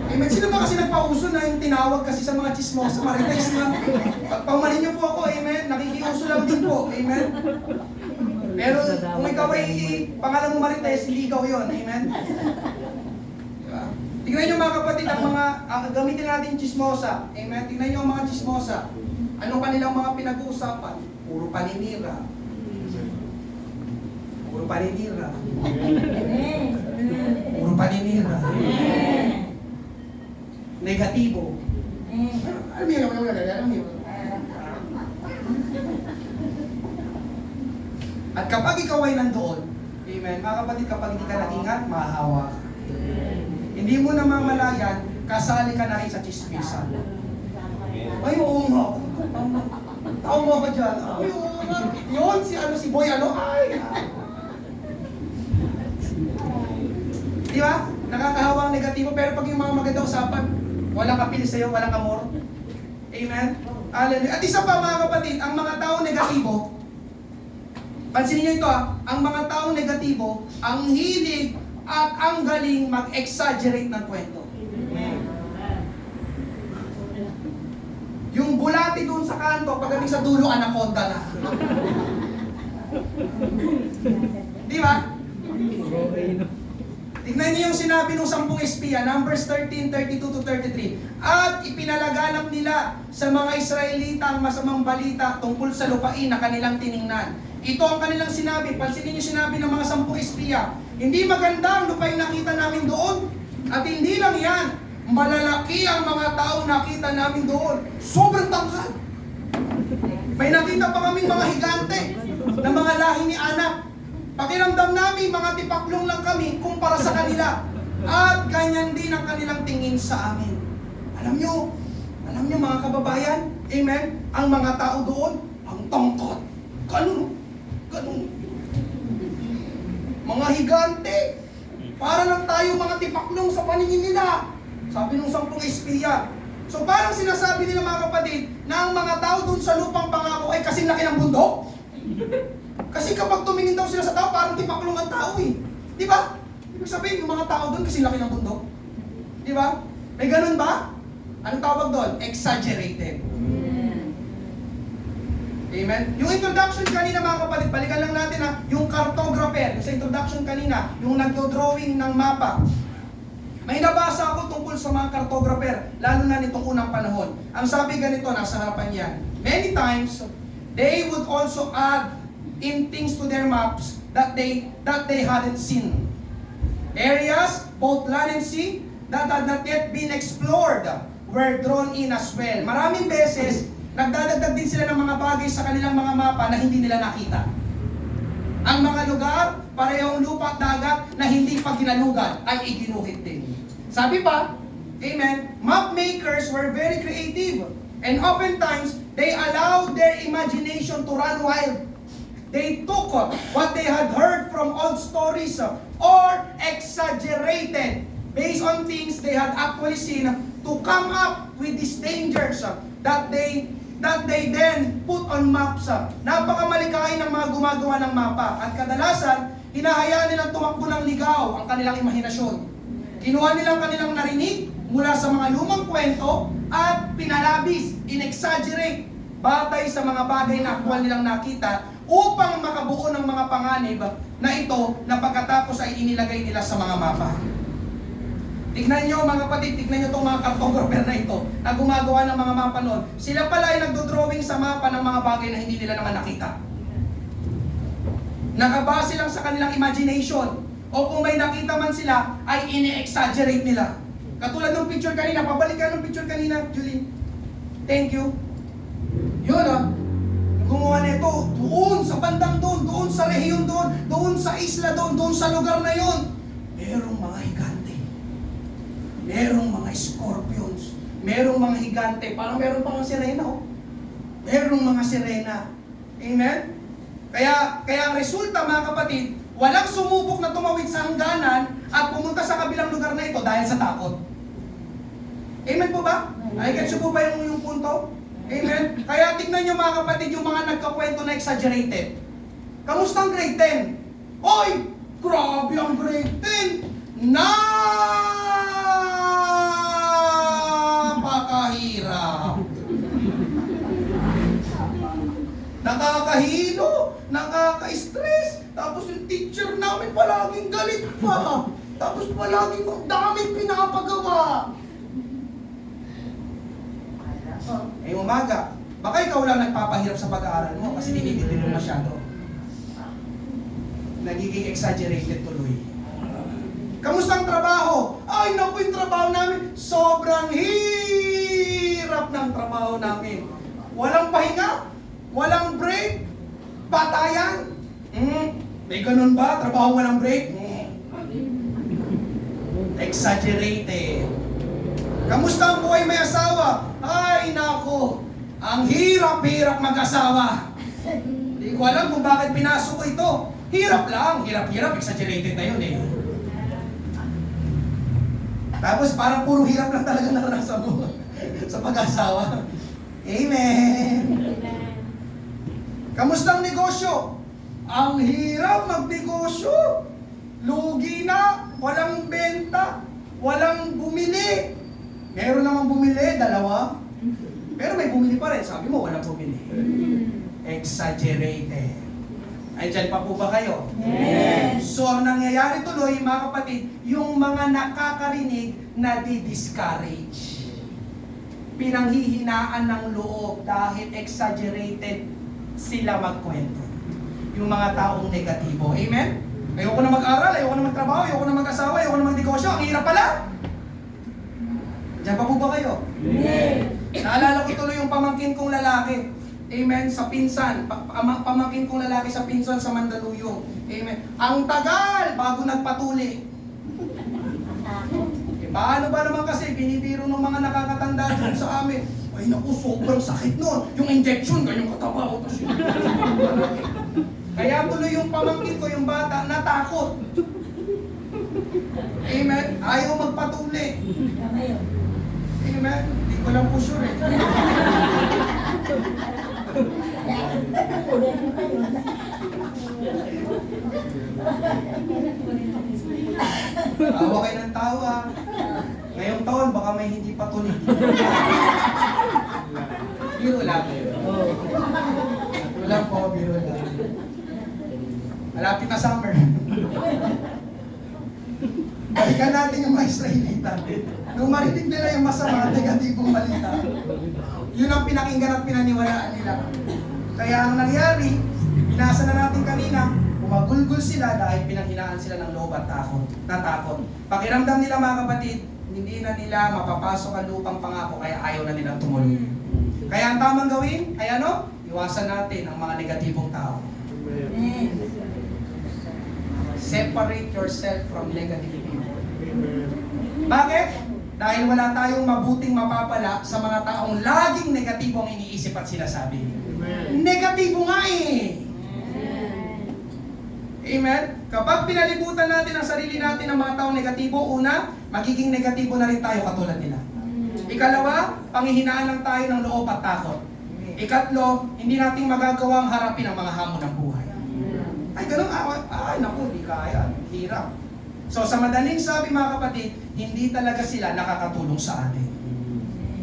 Amen? Sino ba kasi nagpauso na yung tinawag kasi sa mga chismosa marites na? Pagpaumalin nyo po ako, amen? Nakikiuso lang din po, amen? Pero kung ikaw ay pangalan mo marites, hindi ikaw yun, amen? Diba? Tignan nyo mga kapatid ang mga, gamitin natin chismosa, amen? Tignan nyo ang mga chismosa. Ano kanilang mga pinag-uusapan? Puro paninira. Puro paninira. Amen. Puro paninira. Amen. Negatibo. Amen. Alam mo yun. At kapag ikaw ay nandoon, amen, mga kapatid, kapag hindi ka naingat, mahahawa ka. Hindi mo na mamalayan, kasali ka na rin sa chismisan. Ay, oo nga. Tao mo ba dyan? Ay, oo nga. Yun, si Boy, ay. Di ba? Nakakahawa ang negatibo, pero pag yung mga maganda usapan, walang kapili sa'yo, walang amor. Amen? Hallelujah. At isa pa mga kapatid, ang mga tao negatibo, pansinin nyo ito ang mga taong negatibo, ang hilig at ang galing mag-exaggerate ng kwento. Yung bulati doon sa kanto, pagdating sa dulo, anaconda na. Di ba? Tignan niyo yung sinabi ng 10 espiya, Numbers 13:32-33. At ipinalaganap nila sa mga Israelita ang masamang balita tungkol sa lupain na kanilang tiningnan. Ito ang kanilang sinabi. Pansinin niyo sinabi ng mga 10 espiya. Hindi maganda ang lupain nakita namin doon. At hindi lang yan. Malalaki ang mga tao nakita namin doon. Sobrang tangkad. May nakita pa kaming mga higante na mga lahi ni Anak. Pakiramdam namin, mga tipaklong lang kami kumpara sa kanila. At ganyan din ang kanilang tingin sa amin. Alam nyo mga kababayan, amen, ang mga tao doon, ang tangkad. Ganun. Mga higante. Para lang tayo mga tipaklong sa paningin nila. Sabi nung 10 espiya. So parang sinasabi nila mga kapatid, na ang mga tao doon sa lupang pangako ay kasing laki ng bundok. Kasi kapag tumingin daw sila sa tao, parang tipaklong ang tao eh. Di ba? Ibig sabihin, yung mga tao doon kasi laki ng bundok. Di ba? May ganun ba? Anong tawag doon? Exaggerated. Amen? Yung introduction kanina mga kapatid, balikan lang natin yung cartographer, yung sa introduction kanina, yung nagdo-drawing ng mapa. May nabasa ako tungkol sa mga cartographer, lalo na nitong unang panahon. Ang sabi ganito, nasa harapan yan. Many times, they would also add in things to their maps that they hadn't seen. Areas, both land and sea, that had not yet been explored were drawn in as well. Maraming beses, nagdadagdag din sila ng mga bagay sa kanilang mga mapa na hindi nila nakita. Ang mga lugar, parehong lupa at dagat na hindi pa ginalugan ay iginuhit din. Sabi pa, amen, map makers were very creative and oftentimes they allowed their imagination to run wild. they took what they had heard from old stories or exaggerated based on things they had actually seen to come up with these dangers that they then put on maps. Napakamalikain ng mga gumagawa ng mapa at kadalasan, hinahayaan nilang tumakbo ng ligaw ang kanilang imahinasyon. Kinuha nilang kanilang narinig mula sa mga lumang kwento at pinalabis, in-exaggerate batay sa mga bagay na aktwal nilang nakita upang makabuo ng mga panganib na ito na pagkatapos ay inilagay nila sa mga mapa. Tignan nyo mga kapatid, tignan nyo itong mga cartographer na ito na gumagawa ng mga mapa noon. Sila pala ay nagdodrawing sa mapa ng mga bagay na hindi nila naman nakita. Nakabase lang sa kanilang imagination o kung may nakita man sila ay ini-exaggerate nila. Katulad ng picture kanina, pabalikan ng picture kanina, Julie. Thank you. Yun gumawa nito, doon sa bandang doon sa rehiyon doon sa isla doon sa lugar na yon. Merong mga higante. Merong mga scorpions. Merong mga higante. Parang meron pang sirena, oh. Merong mga sirena. Amen? Kaya ang resulta, mga kapatid, walang sumubok na tumawid sa hangganan at pumunta sa kabilang lugar na ito dahil sa takot. Amen po ba? Ay, gets po ba yung punto? Amen? Kaya tignan nyo mga kapatid yung mga nagkakwento na exaggerated. Kamusta ang grade 10? Oy! Grabe ang grade 10! Napakahirap! Nakakahilo! Nakaka-stress! Tapos yung teacher namin palaging galit pa! Tapos palaging ang daming pinapagawa! Umaga, baka ikaw lang nagpapahirap sa pag-aaral mo kasi diniditin mo masyado. Nagiging exaggerated tuloy. Kamusta ang trabaho? Ay, naku, yung trabaho namin, sobrang hirap ng trabaho namin. Walang pahinga, walang break, patayan. May ganun ba? Trabaho walang break? Exaggerated. Kamusta ang buhay may asawa? Ay, nako, ang hirap-hirap mag-asawa. Hindi ko alam kung bakit pinasok ko ito. Hirap lang, hirap-hirap, exaggerated na yun eh. Tapos parang puro hirap lang talaga naranasan mo sa pag-asawa. Amen. Kamusta ang negosyo? Ang hirap magnegosyo. Lugi na, walang benta, walang bumili. Meron namang bumili, dalawa. Pero may bumili pa rin. Sabi mo, walang bumili. Exaggerated. Ay, dyan pa po ba kayo? Yes. So, ang nangyayari tuloy, mga kapatid, yung mga nakakarinig na di-discourage. Pinanghihinaan ng loob dahil exaggerated sila magkwento. Yung mga taong negatibo. Amen? Ayoko na mag-aral, ayoko na magtrabaho, ayoko na mag-asawa, ayoko na mag-negosyo. Ang hirap pala! Diyan pa po ba kayo? Amen. Naalala ko tuloy yung pamangkin kong lalaki. Amen. Sa pinsan. Pamangkin kong lalaki sa pinsan sa Mandaluyong. Amen. Ang tagal bago nagpatuli. Paano ba naman kasi binibiro ng mga nakakatanda dun sa amin? Ay naku, sobrang sakit nun. Yung injection, ganyong kataba. Kaya tuloy yung pamangkin ko, yung bata, natakot. Amen. Ayaw magpatuli. Amen. Hindi ko lang po sure eh. Tawa kayo ng tawa. Ngayong taon, baka may hindi patuloy. Biro lang. Wala po, biro lang. Malapit na summer. Balikan natin yung mga Israelita. Nung marinig nila yung masama at negatibong balita, yun ang pinakinggan at pinaniwalaan nila. Kaya ang nangyari, binasa na natin kanina, umagulgul sila dahil pinanghinaan sila ng loob at natakot. Pakiramdam nila mga kapatid, hindi na nila mapapasok ang lupang pangako kaya ayaw na nilang tumuloy. Kaya ang tamang gawin ay ano? Iwasan natin ang mga negatibong tao. Separate yourself from negative people. Bakit? Dahil wala tayong mabuting mapapala sa mga taong laging negatibo ang iniisip at sinasabi. Negatibo nga eh. Amen? Kapag pinalibutan natin ang sarili natin ng mga taong negatibo, una, magiging negatibo na rin tayo katulad nila. Ikalawa, panghihinaan lang tayo ng loob at takot. Ikatlo, hindi natin magagawang harapin ang mga hamon ng buhay. Ay, ganun, naku, di kaya, hirap. So, sa madaling sabi mga kapatid, hindi talaga sila nakakatulong sa atin.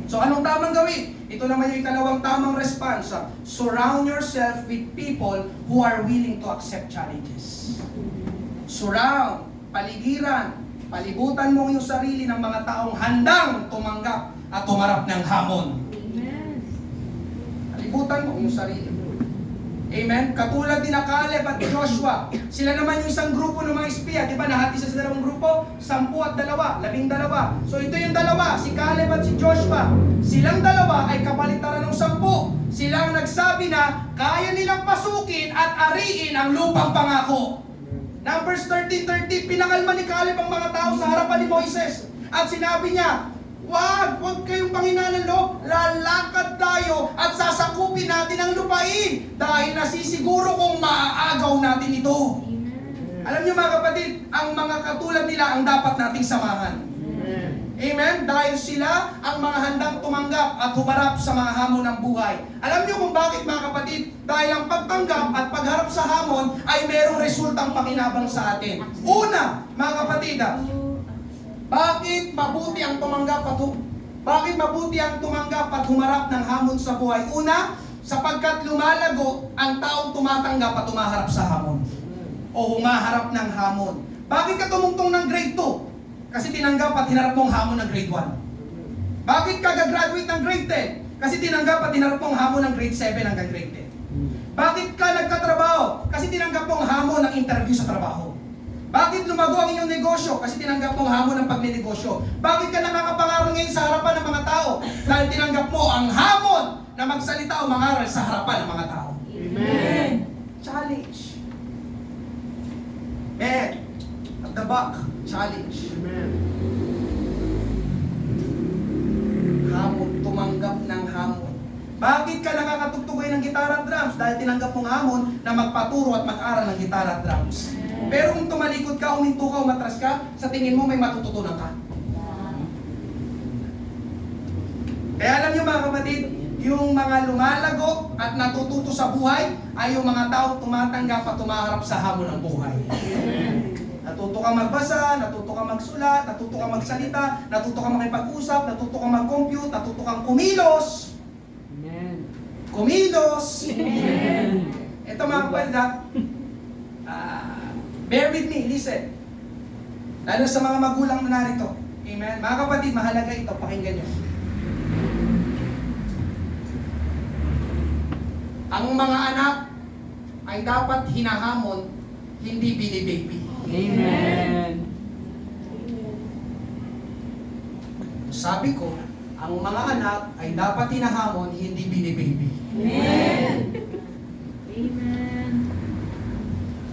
So, anong tamang gawin? Ito naman yung ikalawang tamang response. Surround yourself with people who are willing to accept challenges. Surround, paligiran, palibutan mo yung sarili ng mga taong handang tumanggap at tumarap ng hamon. Palibutan mo yung sarili. Amen? Katulad ni Caleb at Joshua, sila naman yung isang grupo ng mga espiya. Di ba nahati sa dalawang grupo? 10 at 2, 12. So ito yung dalawa, si Caleb at si Joshua. Silang dalawa ay kapalitaran ng 10. Silang nagsabi na kaya nilang pasukin at ariin ang lupang pangako. Numbers 13:30, pinakalma ni Caleb ang mga tao sa harapan ni Moises. At sinabi niya, Huwag kayong panghinaan ng loob. Lalakad tayo at sasakupin natin ang lupain dahil nasisiguro kong maaagaw natin ito. Alam niyo mga kapatid, ang mga katulad nila ang dapat nating samahan. Amen? Dahil sila ang mga handang tumanggap at humarap sa mga hamon ng buhay. Alam niyo kung bakit mga kapatid? Dahil ang pagtanggap at pagharap sa hamon ay merong resultang pakinabang sa atin. Una, mga kapatid, bakit mabuti ang tumanggap at humarap ng hamon sa buhay? Una, sapagkat lumalago ang taong tumatanggap at humaharap sa hamon. O humaharap ng hamon. Bakit ka tumungtong ng grade 2? Kasi tinanggap at hinarap mo ang hamon ng grade 1. Bakit ka gagraduate ng grade 10? Kasi tinanggap at hinarap mo ang hamon ng grade 7 hanggang grade 10. Bakit ka nagkatrabaho? Kasi tinanggap mo ang hamon ng interview sa trabaho. Bakit lumago ang inyong negosyo? Kasi tinanggap mo ang hamon ng pagnenegosyo. Bakit ka nakakapangaral ngayon sa harapan ng mga tao? Dahil tinanggap mo ang hamon na magsalita o mangaral sa harapan ng mga tao. Amen. Challenge. Man, at the back, challenge. Hamon, tumanggap ng hamon. Bakit ka nakakatugtugay ng gitara at drums? Dahil tinanggap mo ang hamon na magpaturo at mag-aral ng gitara at drums. Pero kung tumalikod ka, uminto ka, umatras ka, sa tingin mo may matututunan ka. Kaya alam niyo mga kapatid, yung mga lumalago at natututo sa buhay ay yung mga tao tumatanggap at tumaharap sa hamon ng buhay. Natuto ka magbasa, natuto ka magsulat, natuto ka magsalita, natuto ka makipag-usap, natuto ka mag-compute, natuto kang kumilos. Kumilos. Ito mga kapatid, bear with me, listen. Lalo sa mga magulang na narito. Amen? Mga kapatid, mahalaga ito, pakinggan nyo. Ang mga anak ay dapat hinahamon, hindi binibaby. Amen. Sabi ko, ang mga anak ay dapat hinahamon, hindi binibaby. Amen.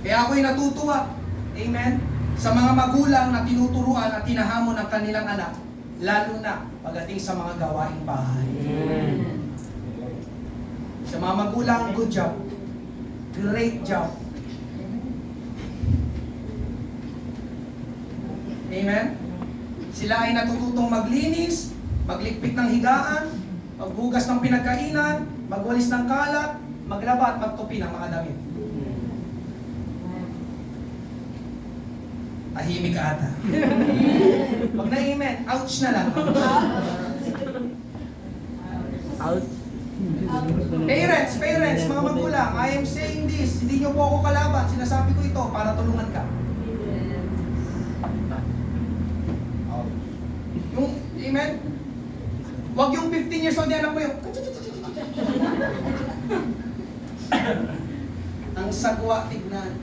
Kaya ako'y natutuwa, amen, sa mga magulang na tinuturuan at hinahamon ang kanilang anak, lalo na pagdating sa mga gawaing bahay. Amen. Sa mga magulang, good job. Great job. Amen? Sila ay natututong maglinis, maglikpit ng higaan, maghugas ng pinagkainan, magwalis ng kalat, maglaba at magtupi ng mga damit. Tahimik ka ata. Wag na amen. Ouch na lang. Out. Parents, mga magulang, I am saying this. Hindi nyo po ako kalaban. Sinasabi ko ito para tulungan ka. Yung, amen? Wag yung 15 years old na anak mo yung ang sagwa tignan.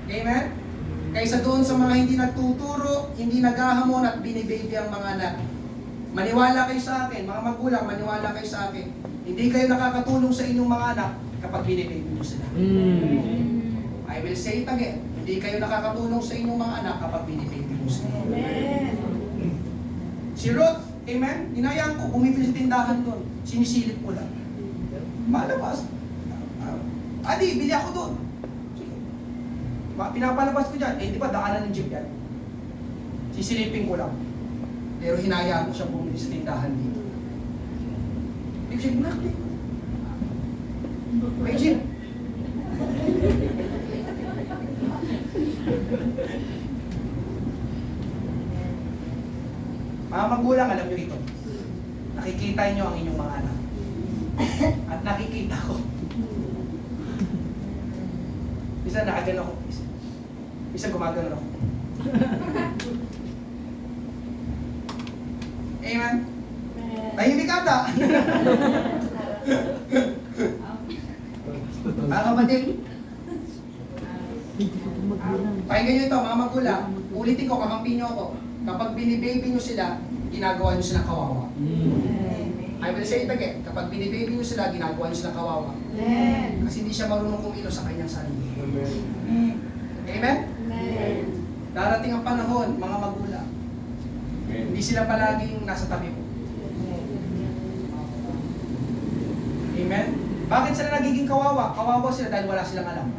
Amen? Kaysa doon sa mga hindi nagtuturo, hindi naghahamon at binibaby ang mga anak. Maniwala kayo sa akin, mga magulang, maniwala kayo sa akin. Hindi kayo nakakatulong sa inyong mga anak kapag binibaby nyo sila. I will say it again. Hindi kayo nakakatulong sa inyong mga anak kapag binibaby nyo sila. Si Ruth, amen? Hinayaan ko, bumibili sa tindahan doon. Sinisilip ko lang. Malabas. Adi, bili ako doon. Sige. Pinapalabas ko dyan. Eh, di ba daanan ng jeep yan? Sisilipin ko lang. Pero hinayaan ko siya bumili sa tindahan dito. Ibig sabihin, nakli. May jeep. Mga magulang, alam nyo ito. Nakikita nyo ang inyong mga anak. At nakikita ko. Isa nakagano ako. Isa gumagano ako. Amen? Tahimik ata. Mga kapatid, pakinggan nyo ito, mga magulang. Ulitin ko, kamangkin nyo ako. Kapag binibaby nyo sila, ginagawa nyo sila kawawa. I will say it again. Kapag binibaby nyo sila, ginagawa nyo sila kawawa. Kasi hindi siya marunong kumilo sa kanyang sarili. Amen? Darating ang panahon, mga magulang. Hindi sila palaging nasa tabi mo. Amen? Bakit sila nagiging kawawa? Kawawa sila dahil wala silang alam.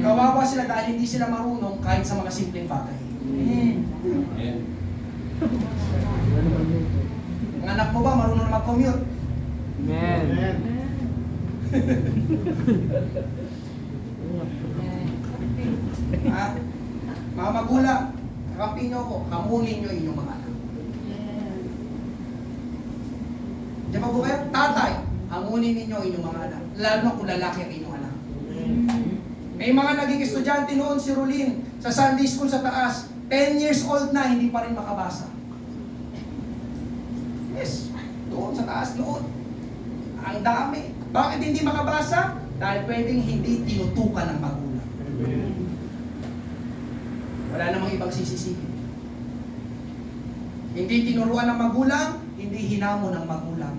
Kawawa sila dahil hindi sila marunong kahit sa mga simpleng bagay. Ang anak mo ba marunong na mag-commute? Amen. Ha? Mga magulang, kakampi nyo ako, hamunin nyo inyong mga anak. Diyan pa po kayo? Tatay, hamunin ninyo inyong mga anak. Lalo na kung lalaki ang inyong anak. May mga naging estudyante noon, si Rolin, sa Sunday school sa taas, 10 years old na, hindi pa rin makabasa. Yes, doon sa taas noon. Ang dami. Bakit hindi makabasa? Dahil pwedeng hindi tinutukan ng magulang. Wala namang ibang sisisihin. Hindi tinuruan ng magulang, hindi hinamon ng magulang.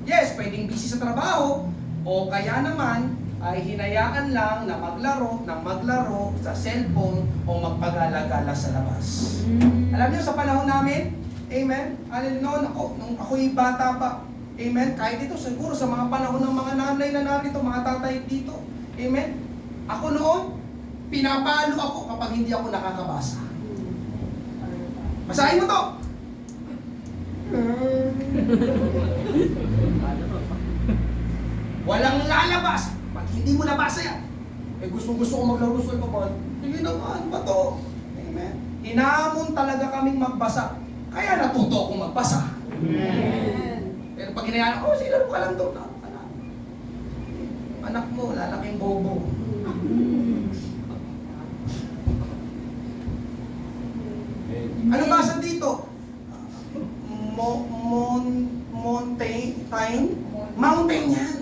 Yes, pwedeng busy sa trabaho, o kaya naman ay hinayaan lang na maglaro sa cellphone o magpagala-gala sa labas. Alam niyo, sa panahon namin, amen, noon nung ako'y bata pa, amen, kahit ito siguro sa mga panahon ng mga nanay na narito, mga tatay dito, amen, ako noon, pinapalo ako kapag hindi ako nakakabasa. Basahin mo to! Walang lalabas pag hindi mo nabasa yan. Eh gusto ko maglaro sa kapal. Sige naman, ba to? Amen. Hinamon talaga kaming magbasa. Kaya natuto akong magbasa. Amen. Pero pag hinayaan, oh, sige laro ka lang doon. Anak mo, lalaking bobo. Ano basa dito? Mountain yan.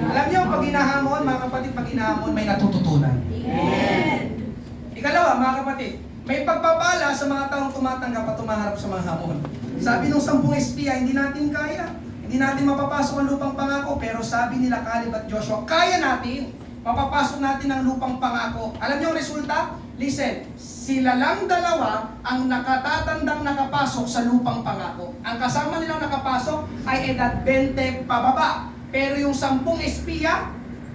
Alam niyo, pag hinahamon, mga kapatid, pag hinahamon, may natututunan. Amen. Ikalawa, mga kapatid, may pagpapala sa mga taong tumatanggap at tumaharap sa mga hamon. Sabi nung 10 espiya, hindi natin kaya. Hindi natin mapapasok ang lupang pangako, pero sabi nila Caleb at Joshua, kaya natin. Mapapasok natin ang lupang pangako. Alam niyo ang resulta? Listen, sila lang dalawa ang nakatatandang nakapasok sa lupang pangako. Ang kasama nilang nakapasok ay edad 20 pababa. Pero yung 10 espiya,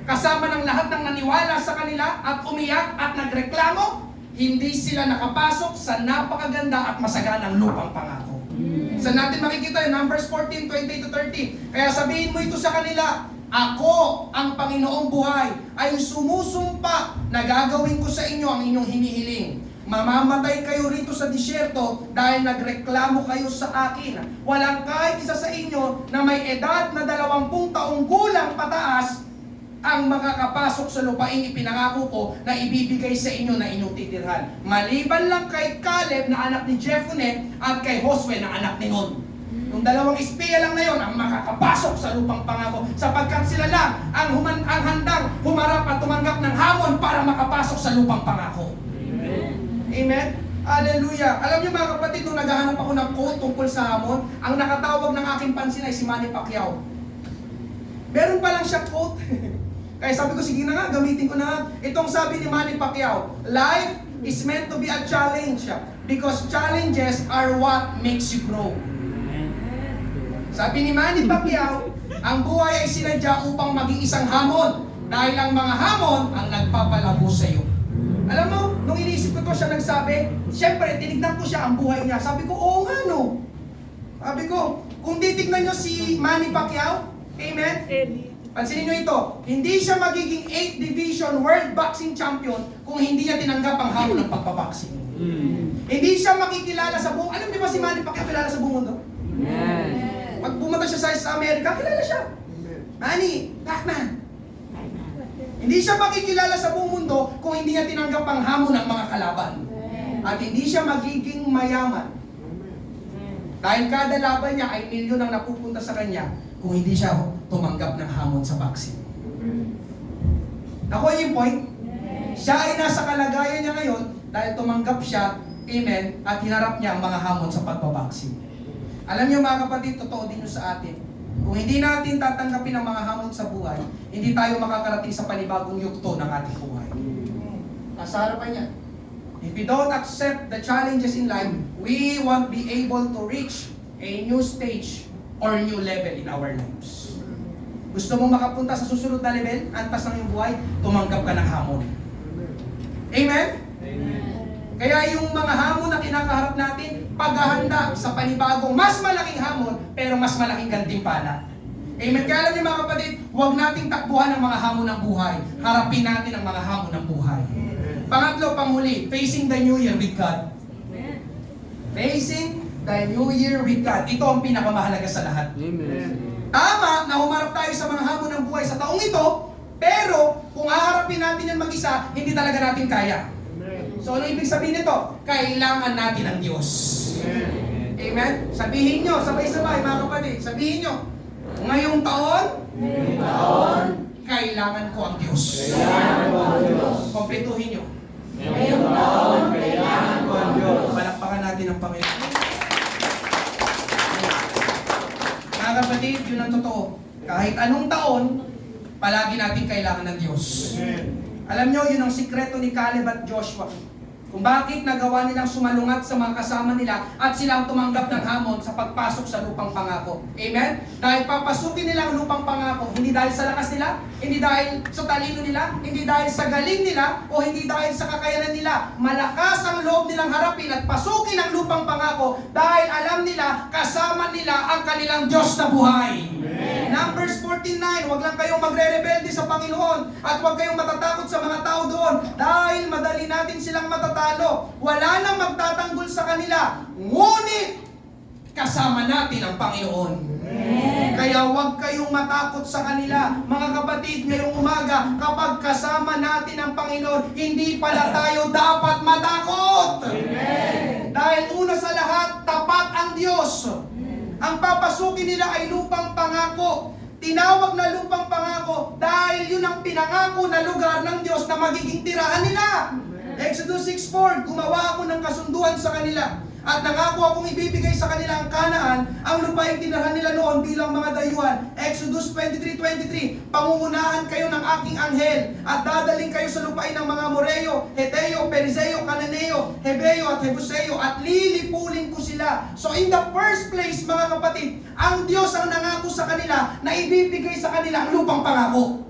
kasama ng lahat ng naniwala sa kanila at umiyak at nagreklamo, hindi sila nakapasok sa napakaganda at masaganang lupang pangako. Sa natin makikita yun, Numbers 14, 20-30. Kaya sabihin mo ito sa kanila, ako, ang Panginoong buhay, ay sumusumpa na gagawin ko sa inyo ang inyong hinihiling. Mamamatay kayo rito sa disyerto dahil nagreklamo kayo sa akin. Walang kahit isa sa inyo na may edad na 20 taong gulang pataas ang makakapasok sa lupain ipinangako ko na ibibigay sa inyo na inyong titirhan. Maliban lang kay Caleb na anak ni Jephunneh at kay Josue na anak ni Nun. Yung 2 espiya lang na yon ang makakapasok sa lupang pangako sapagkat sila lang ang handang humarap at tumanggap ng hamon para makapasok sa lupang pangako. Amen? Hallelujah! Alam niyo mga kapatid, nung naghahanap ako ng quote tungkol sa hamon, ang nakatawag ng aking pansin ay si Manny Pacquiao. Meron pa lang siya quote. Kaya sabi ko, sige na nga, gamitin ko na nga. Itong sabi ni Manny Pacquiao, life is meant to be a challenge because challenges are what makes you grow. Sabi ni Manny Pacquiao, ang buhay ay sinadya upang maging isang hamon. Dahil ang mga hamon ang nagpapalabo sa iyo. Alam mo, nung iniisip ko to siya nagsabi, siyempre, tinignan ko siya ang buhay niya. Sabi ko, oo nga no. Sabi ko, kung titignan nyo si Manny Pacquiao, amen? Pansinin nyo ito, hindi siya magiging 8th Division World Boxing Champion kung hindi niya tinanggap ang hamon ng pagbaboxing. Hindi siya makikilala sa buong, alam niyo ba si Manny Pacquiao kilala sa buong mundo? Yes. Pag pumunta siya sa Amerika, kilala siya. Manny, Pacman. Hindi siya makikilala sa buong mundo kung hindi niya tinanggap ang hamon ng mga kalaban. At hindi siya magiging mayaman. Dahil kada laban niya ay milyon ang napupunta sa kanya kung hindi siya tumanggap ng hamon sa boxing. Nakuha niyo yung point? Siya ay nasa kalagayan niya ngayon dahil tumanggap siya, amen, at hinarap niya ang mga hamon sa pagbaboxing. Alam niyo mga kapatid, totoo din yun sa atin. Kung hindi natin tatanggapin ang mga hamon sa buhay, hindi tayo makakarating sa panibagong yugto ng ating buhay. Nasa harapan niya. If we don't accept the challenges in life, we won't be able to reach a new stage or new level in our lives. Gusto mong makapunta sa susunod na level, antas ng iyong buhay, tumanggap ka ng hamon. Amen? Kaya yung mga hamon na kinakaharap natin, paghahanda sa panibagong mas malaking hamon, pero mas malaking gantimpala. Amen? Kaya alam niyo mga kapatid, huwag nating takbuhan ang mga hamon ng buhay. Harapin natin ang mga hamon ng buhay. Pangatlo, panghuli, facing the new year with God. Facing the new year with God. Ito ang pinakamahalaga sa lahat. Amen. Tama na humarap tayo sa mga hamon ng buhay sa taong ito, pero kung haharapin natin yan mag-isa, hindi talaga natin kaya. So ano ibig sabihin nito? Kailangan natin ang Diyos. Amen? Sabihin nyo, sabay-sabay mga kapatid, sabihin nyo, ngayong taon, kailangan ko ang Diyos. Kompletuhin nyo. Ngayong taon, kailangan ko ang Diyos. Palakpakan natin ang Panginoon. Mga kapatid, yun ang totoo. Kahit anong taon, palagi natin kailangan ng Diyos. Alam nyo, yun ang sikreto ni Caleb at Joshua. Kung bakit nagawa nilang sumalungat sa mga kasama nila at silang tumanggap ng hamon sa pagpasok sa lupang pangako. Amen? Dahil papasukin nila ang lupang pangako, hindi dahil sa lakas nila, hindi dahil sa talino nila, hindi dahil sa galing nila, o hindi dahil sa kakayanan nila. Malakas ang loob nilang harapin at pasukin ang lupang pangako dahil alam nila, kasama nila ang kanilang Diyos na buhay. Numbers 14:9, huwag lang kayong magre-rebelde sa Panginoon at huwag kayong matatakot sa mga tao doon dahil madali natin silang matatalo. Wala nang magtatanggol sa kanila, ngunit kasama natin ang Panginoon. Kaya huwag kayong matakot sa kanila. Mga kapatid, ngayong umaga, kapag kasama natin ang Panginoon, hindi pala tayo dapat matakot. Dahil una sa lahat, tapat ang Diyos. Ang papasukin nila ay lupang pangako. Tinawag na lupang pangako dahil yun ang pinangako na lugar ng Diyos na magiging tirahan nila. Exodus 6:4, gumawa ako ng kasunduan sa kanila at nangako akong ibibigay sa kanila ang Kanaan, ang lupaing tirahan nila noon bilang mga dayuhan. Exodus 23:23, pangungunahan kayo ng aking anghel at dadaling kayo sa lupain ng mga Moreo, Heteo, Perizeo, Cananeo, Hebeo at Jebuseo at lilipulin ko sila. So in the first place mga kapatid, ang Diyos ang nangako sa kanila na ibibigay sa kanila ang lupang pangako.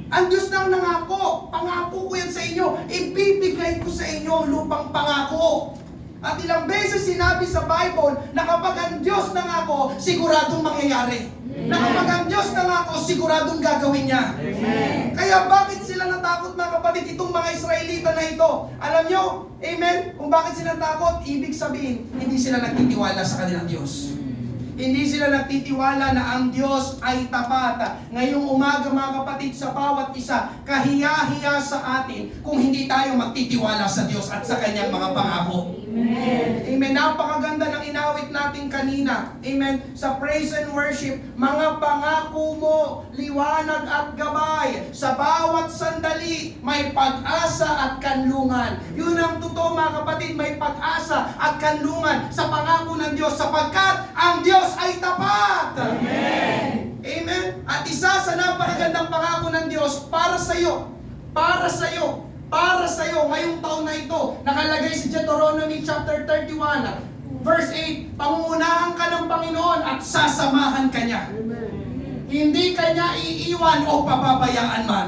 Ang Diyos nang nangako, pangako ko yan sa inyo, ibibigay ko sa inyo ang lupang pangako. At ilang beses sinabi sa Bible na kapag ang Diyos nangako, siguradong mangyayari. Na kapag ang Diyos nangako, siguradong gagawin niya. Amen. Kaya bakit sila natakot mga kapatid, itong mga Israelita na ito? Alam nyo, amen, kung bakit sila natakot, ibig sabihin, hindi sila nagtitiwala sa kanilang Diyos. Hindi sila nagtitiwala na ang Diyos ay tapat. Ngayong umaga mga kapatid, sa bawat isa, kahiya-hiya sa atin kung hindi tayo magtitiwala sa Diyos at sa Kanyang mga pangako. Amen. Amen. Napakaganda ng inawit natin kanina. Amen. Sa praise and worship, mga pangako mo, liwanag at gabay. Sa bawat sandali, may pag-asa at kanlungan. Yun ang totoo mga kapatid, may pag-asa at kanlungan sa pangako ng Diyos sapagkat ang Diyos ay tapat. Amen. Amen. At isa sa napakagandang pangako ng Diyos para sa iyo, para sa iyo, para sa iyo ngayong taon na ito, nakalagay sa Deuteronomy chapter 31, Verse 8, pangungunahan ka ng Panginoon at sasamahan ka niya. Hindi ka niya iiwan o pababayaan man.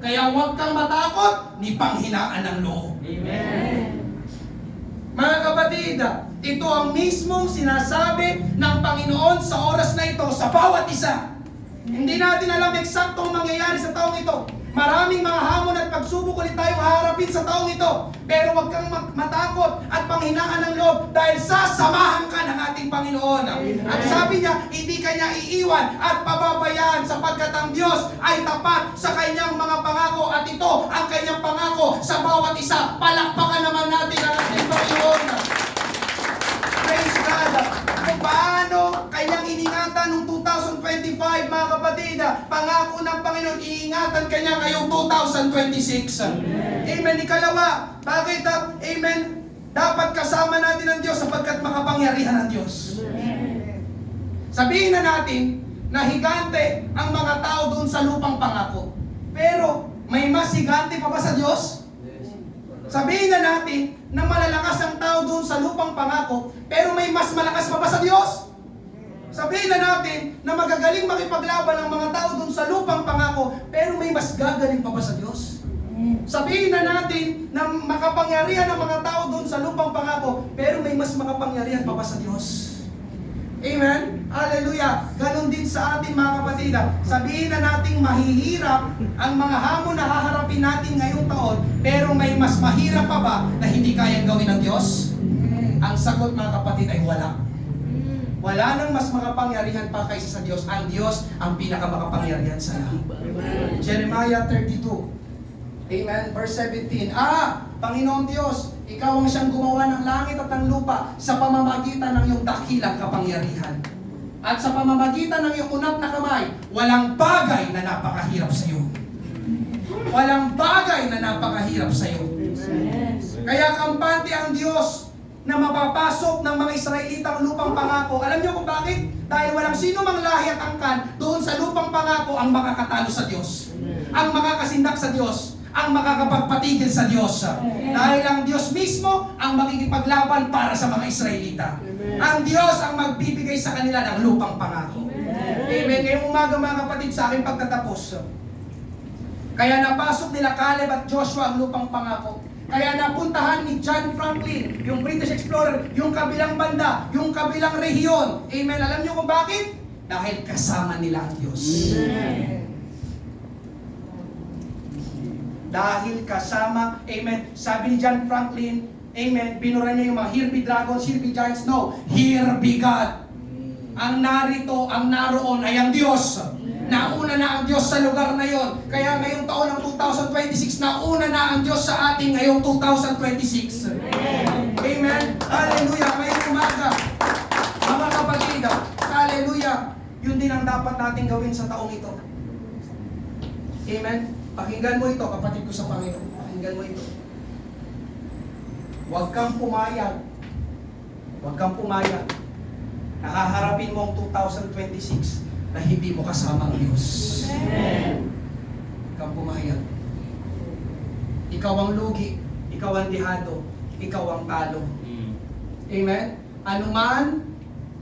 Kaya huwag kang matakot ni panghinaan ng loob. Mga kapatid, ito ang mismong sinasabi ng Panginoon sa oras na ito sa bawat isa. Hindi natin alam eksaktong mangyayari sa taong ito. Maraming mga hamon at pagsubok ulit tayong haharapin sa taong ito. Pero huwag kang matakot at panghinaan ng loob dahil sasamahan ka ng ating Panginoon. Ang sabi niya, hindi ka niya iiwan at pababayaan sapagkat ang Diyos ay tapat sa kanyang mga pangako at ito ang kanyang pangako sa bawat isa. Palakpakan naman natin ang ating Panginoon. Praise God! Kung paano kanyang iningatan noong 2025, mga kapatid, pangako ng Panginoon, iingatan kanya ngayong 2026. Amen. Ikalawa, bakit? Amen. Dapat kasama natin ang Diyos sapagkat makapangyarihan ang Diyos. Sabihin na natin na higante ang mga tao doon sa lupang pangako. Pero may mas higante pa ba sa Diyos? Sabihin na natin na malalakas ang tao doon sa lupang pangako, pero may mas malakas pa ba sa Diyos? Sabihin na natin na magagaling makipaglaban ang mga tao doon sa lupang pangako, pero may mas gagaling pa ba sa Diyos? Sabihin na natin na makapangyarihan ang mga tao doon sa lupang pangako, pero may mas makapangyarihan pa ba sa Diyos? Amen? Hallelujah! Ganon din sa atin mga kapatid. Sabihin na nating mahihirap ang mga hamon na haharapin natin ngayong taon, pero may mas mahirap pa ba na hindi kayang gawin ng Diyos? Ang sagot mga kapatid ay wala. Wala nang mas makapangyarihan pa kaysa sa Diyos. Ang Diyos ang pinakamakapangyarihan sa lahat. Jeremiah 32. Amen. Verse 17. Panginoon Diyos, Ikaw ang siyang gumawa ng langit at ng lupa sa pamamagitan ng iyong dakilang kapangyarihan. At sa pamamagitan ng iyong unat na kamay, walang bagay na napakahirap sa iyo. Walang bagay na napakahirap sa iyo. Kaya kampante ang Diyos na mapapasok ng mga Israelitang lupang pangako. Alam niyo kung bakit? Dahil walang sino mang lahi at angkan doon sa lupang pangako ang makakatalo sa Diyos. Ang makakasindak sa Diyos. Ang makakapagpatigil sa Diyos. Dahil ang Diyos mismo ang makikipaglaban para sa mga Israelita. Ang Diyos ang magbibigay sa kanila ng lupang pangako. Amen. Ngayong umaga mga kapatid sa aking pagtatapos. Kaya napasok nila Caleb at Joshua ang lupang pangako. Kaya napuntahan ni John Franklin, yung British explorer, yung kabilang banda, yung kabilang rehiyon. Amen. Alam niyo kung bakit? Dahil kasama nila ang Diyos. Dahil kasama, amen. Sabi ni John Franklin, amen, binura niya yung mga here be dragons, here be giants. No, here be God. Ang narito, ang naroon ay ang Diyos. Nauna na ang Diyos sa lugar na yon. Kaya ngayong taon ng 2026, nauna na ang Diyos sa ating ngayong 2026. Amen. Hallelujah. Ngayong umaga, mga kapatid, hallelujah. Yun din ang dapat natin gawin sa taong ito. Amen. Pakinggan mo ito, kapatid ko sa Panginoon. Pakinggan mo ito. Huwag kang pumayag. Huwag kang pumayag. Nakaharapin mo ang 2026 na hindi mo kasama ang Diyos. Huwag kang pumayag. Ikaw ang lugi. Ikaw ang dihado. Ikaw ang talo. Amen? Anuman,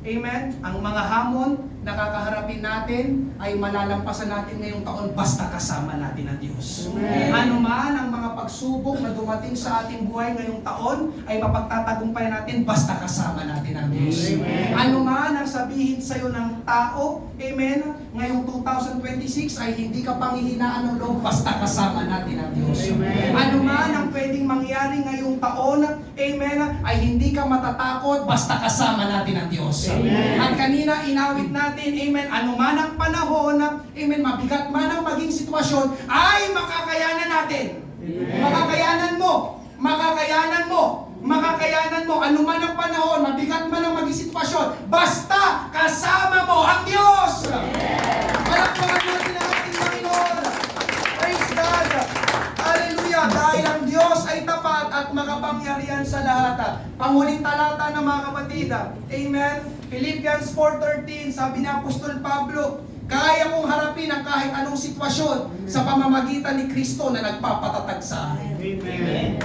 amen, ang mga hamon na kakaharapin natin ay malalampasan natin ngayong taon basta kasama natin ang Diyos. Ano man ang mga pagsubok na dumating sa ating buhay ngayong taon ay mapagtatagumpayan natin basta kasama natin ang Diyos. Ano man ang sabihin sa iyo ng tao, amen, ngayong 2026 ay hindi ka panghihinaan ng loob basta kasama natin ang Diyos. Ano man ang pwedeng mangyari ngayong taon, amen, ay hindi ka matatakot basta kasama natin ang Diyos. At kanina inawit natin, amen, ano man ang panahon, amen, mabigat man ang maging sitwasyon, ay makakayanan natin. Makakayanan mo. Makakayanan mo. Makakayanan mo. Ano man ang panahon, mabigat man ang maging sitwasyon, basta kasama mo ang Diyos. Palakpakan natin ang ating Panginoon. Praise God. Hallelujah. Dahil ang Diyos ay tapat at makapangyarihan sa lahat. Panguling talata ng mga kapatid. Amen. Philippians 4:13, sabi ni Apostol Pablo, kaya kong harapin ang kahit anong sitwasyon sa pamamagitan ni Kristo na nagpapatatag sa akin. Amen.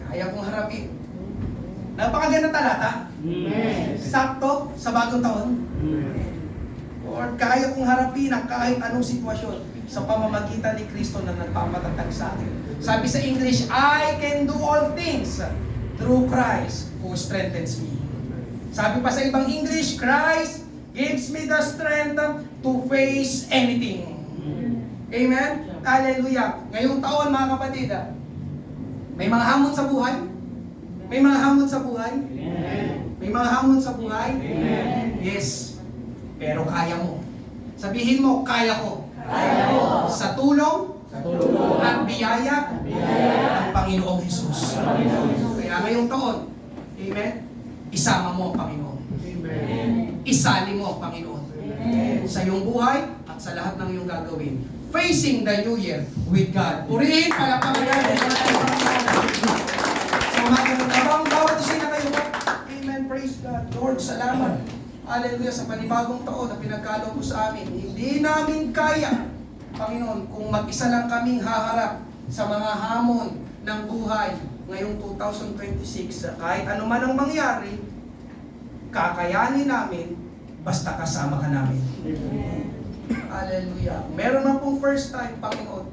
Kaya kong harapin. talata? Amen. Sakto sa bagong taon? Lord, kaya kong harapin ang kahit anong sitwasyon sa pamamagitan ni Kristo na nagpapatatag sa akin. Sabi sa English, I can do all things through Christ who strengthens me. Sabi pa sa ibang English, Christ gives me the strength to face anything. Amen? Hallelujah. Ngayong taon, mga kapatid, may mga hamon sa buhay? May mga hamon sa buhay? May mga hamon sa buhay? Yes. Pero kaya mo. Sabihin mo, kaya ko. Sa tulong at biyaya ng Panginoong Jesus. Kaya ngayong taon, amen, isama mo ang Panginoon. Isali mo ang Panginoon. Sa iyong buhay at sa lahat ng iyong gagawin. Facing the new year with God. Purihin, palapakan natin. So habang bawat isa na kayo, amen, praise God. Lord, salamat. Hallelujah, sa panibagong taon na pinagkaloob mo sa amin. Hindi namin kaya, Panginoon, kung mag-isa lang kaming haharap sa mga hamon ng buhay ngayong 2026. Kahit ano man ang mangyari, kakayanin namin basta kasama ka namin. Hallelujah. Meron man pong first time, Panginoon.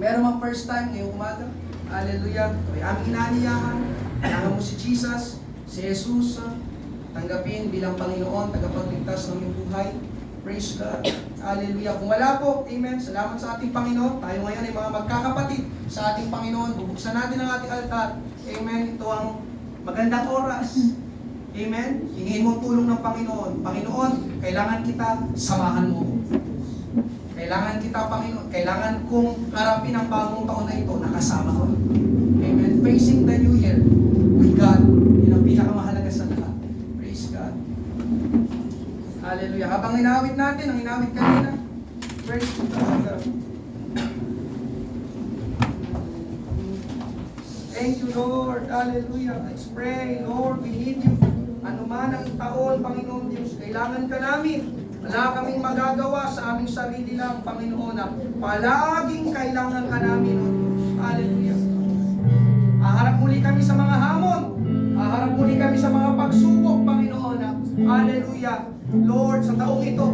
Meron man first time ngayong umaga. Hallelujah. May aming inaaniyahan. Kailangan mo si Jesus, si Jesus, tanggapin bilang Panginoon, tagapagligtas ng iyong buhay. Praise God. Hallelujah. Kung wala po, amen. Salamat sa ating Panginoon. Tayo ngayon ay mga magkakapatid sa ating Panginoon. Bubuksan natin ang ating altar. Amen. Ito ang magandang oras. Amen. Hingin mo tulong ng Panginoon. Panginoon, kailangan kita, samahan mo ko. Kailangan kita, Panginoon. Kailangan kong harapin ang bagong taon na ito, nakasama ko. Amen. Facing the new year with God. Yun ang pinakamahalaga sa lahat. Praise God. Hallelujah. Habang inawit natin, ang inawit kanina. Praise God. Thank you, Lord. Hallelujah. Let's pray. Lord, we need you. Ano man ang taon, Panginoon Diyos, kailangan ka namin. Wala kaming magagawa sa aming sarili lang, Panginoon. Palaging kailangan ka namin, O Diyos. Hallelujah. Aharap muli kami sa mga hamon. Aharap muli kami sa mga pagsubok, Panginoon. Hallelujah. Lord, sa taong ito,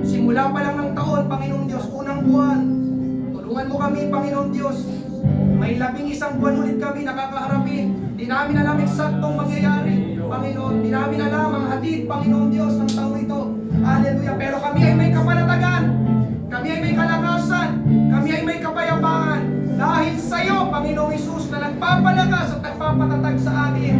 simula pa lang ng taon, Panginoon Diyos, unang buwan, tulungan mo kami, Panginoon Diyos. May 11 buwan ulit kami nakakaharapin. Di namin alam eksaktong mangyayari, Panginoon. Di namin alam ang hatid, Panginoon Diyos, ng taong ito. Hallelujah. Pero kami ay may kapanatagan. Kami ay may kalakasan. Kami ay may kapayapaan. Dahil sa iyo, Panginoong Hesus, na nagpapalakas at nagpapatatag sa amin.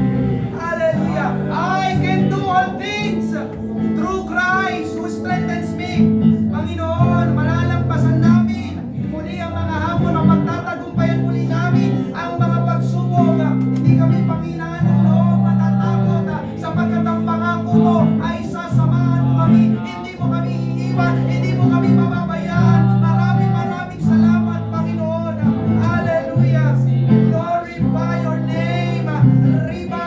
Hallelujah. I can do all things through Christ who strengthens me. Panginoon, malalampasan namin muli ang mga hamon, ang magtatagumpayan muli namin ang mga pagsubok. Hindi kami panghinaan ng loob, matatakot, sapagkat ang pangako mo ay sasamahan mo kami. Hindi mo kami iiwan, hindi mo kami mababayaan. Maraming salamat, Panginoon. Hallelujah. Glorify your name. Riba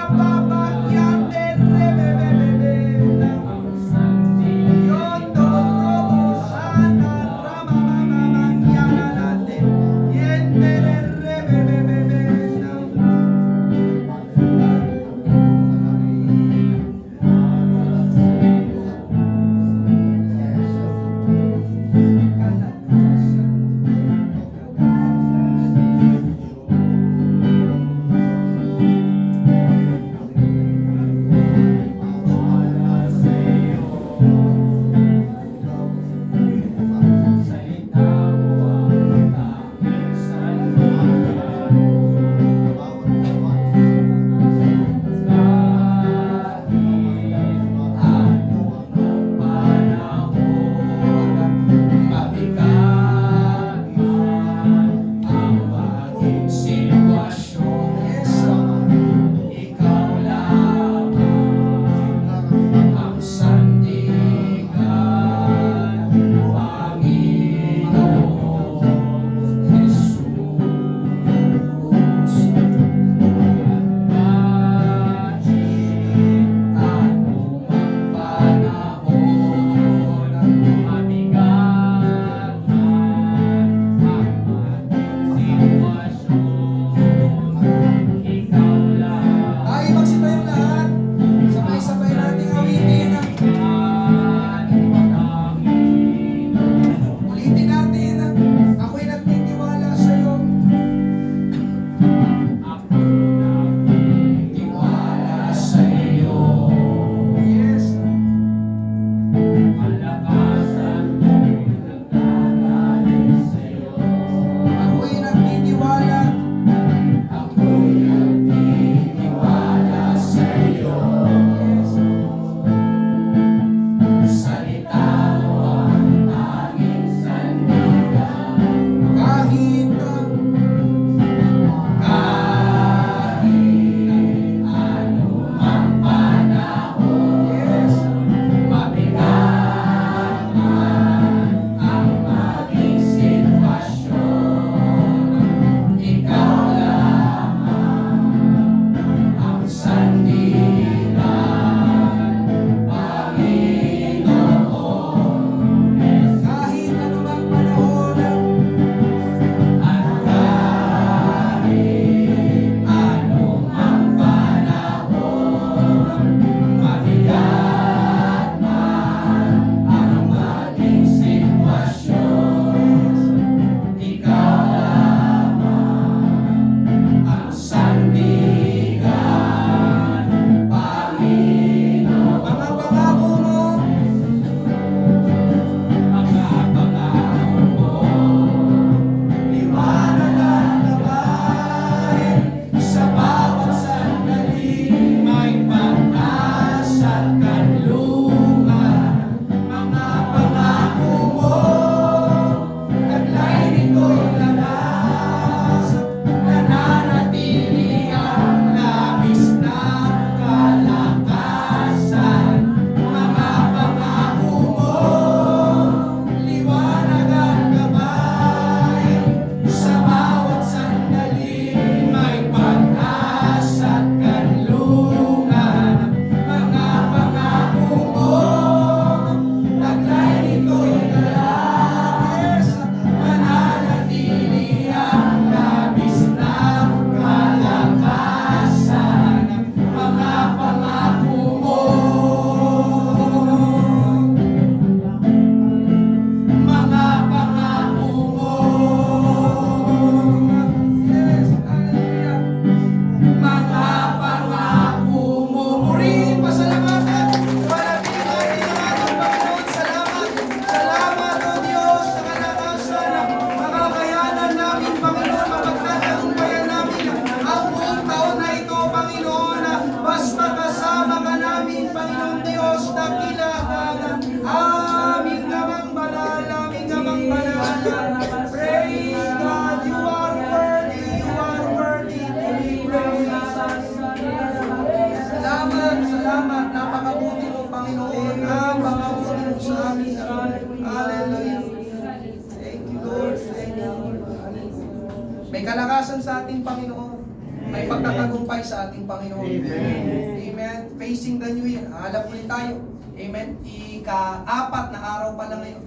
May kalakasan sa ating Panginoon. May pagtatagumpay sa ating Panginoon. Amen. Amen. Facing the new year. Hanap ulit tayo. Amen. Ika-4 na araw pa lang ngayon.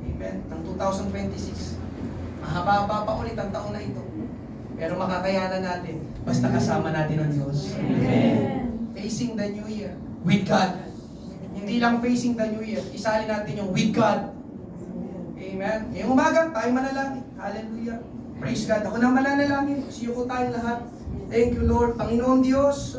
Amen. Ng 2026. Mahaba pa ulit ang taon na ito. Pero makakayanan natin. Basta kasama natin ang Diyos. Amen. Facing the new year. With God. Hindi lang facing the new year. Isali natin yung with God. Amen. Ngayong umaga, tayo manalangin. Hallelujah. Praise God. Ako na mananalangin. Siyuko tayong lahat. Thank you, Lord. Panginoon Diyos.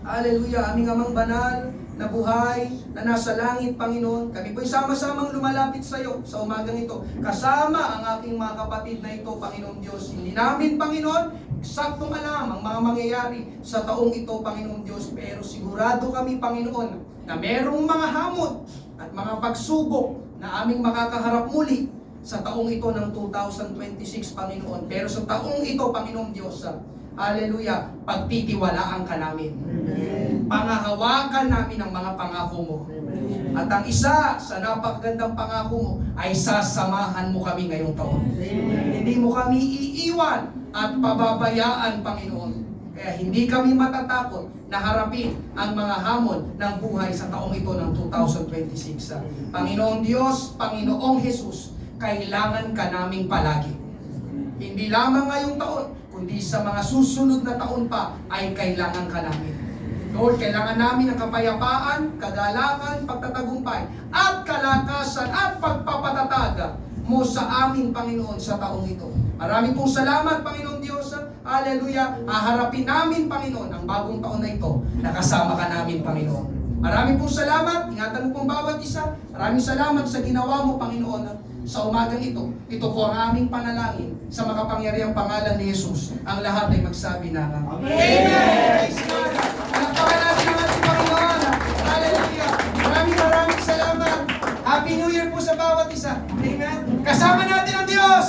Hallelujah. Aming amang banal na buhay na nasa langit, Panginoon. Kami po'y sama-samang lumalapit sa iyo sa umagang ito. Kasama ang aking mga kapatid na ito, Panginoon Diyos. Hindi namin, Panginoon, eksaktong alam ang mga mangyayari sa taong ito, Panginoon Diyos. Pero sigurado kami, Panginoon, na merong mga hamon at mga pagsubok na aming makakaharap muli sa taong ito ng 2026, Panginoon. Pero sa taong ito, Panginoon Diyos, hallelujah, pagtitiwalaan ka namin. Amen. Pangahawakan namin ang mga pangako mo. Amen. At ang isa sa napakagandang pangako mo ay sasamahan mo kami ngayong taon. Hindi mo kami iiwan at pababayaan, Panginoon. Kaya hindi kami matatakot na harapin ang mga hamon ng buhay sa taong ito ng 2026. Panginoong Diyos, Panginoong Jesus, kailangan ka naming palagi. Hindi lamang ngayong taon, kundi sa mga susunod na taon pa ay kailangan ka namin. Lord, kailangan namin ng kapayapaan, kagalakan, pagtatagumpay, at kalakasan at pagpapatatag mo sa aming Panginoon sa taong ito. Maraming pong salamat, Panginoon Diyos. Hallelujah. Haharapin namin, Panginoon, ang bagong taon na ito. Nakasama ka namin, Panginoon. Maraming pong salamat. Ingatan mo pong bawat isa. Maraming salamat sa ginawa mo, Panginoon, sa umagang ito. Ito po ang aming panalangin sa makapangyarihang pangalan ni Jesus. Ang lahat ay magsabi na Amen! Praise God! Palakpakan natin ang ating Panginoon. Hallelujah! Maraming salamat. Happy New Year po sa bawat isa. Amen! Kasama natin ang Diyos!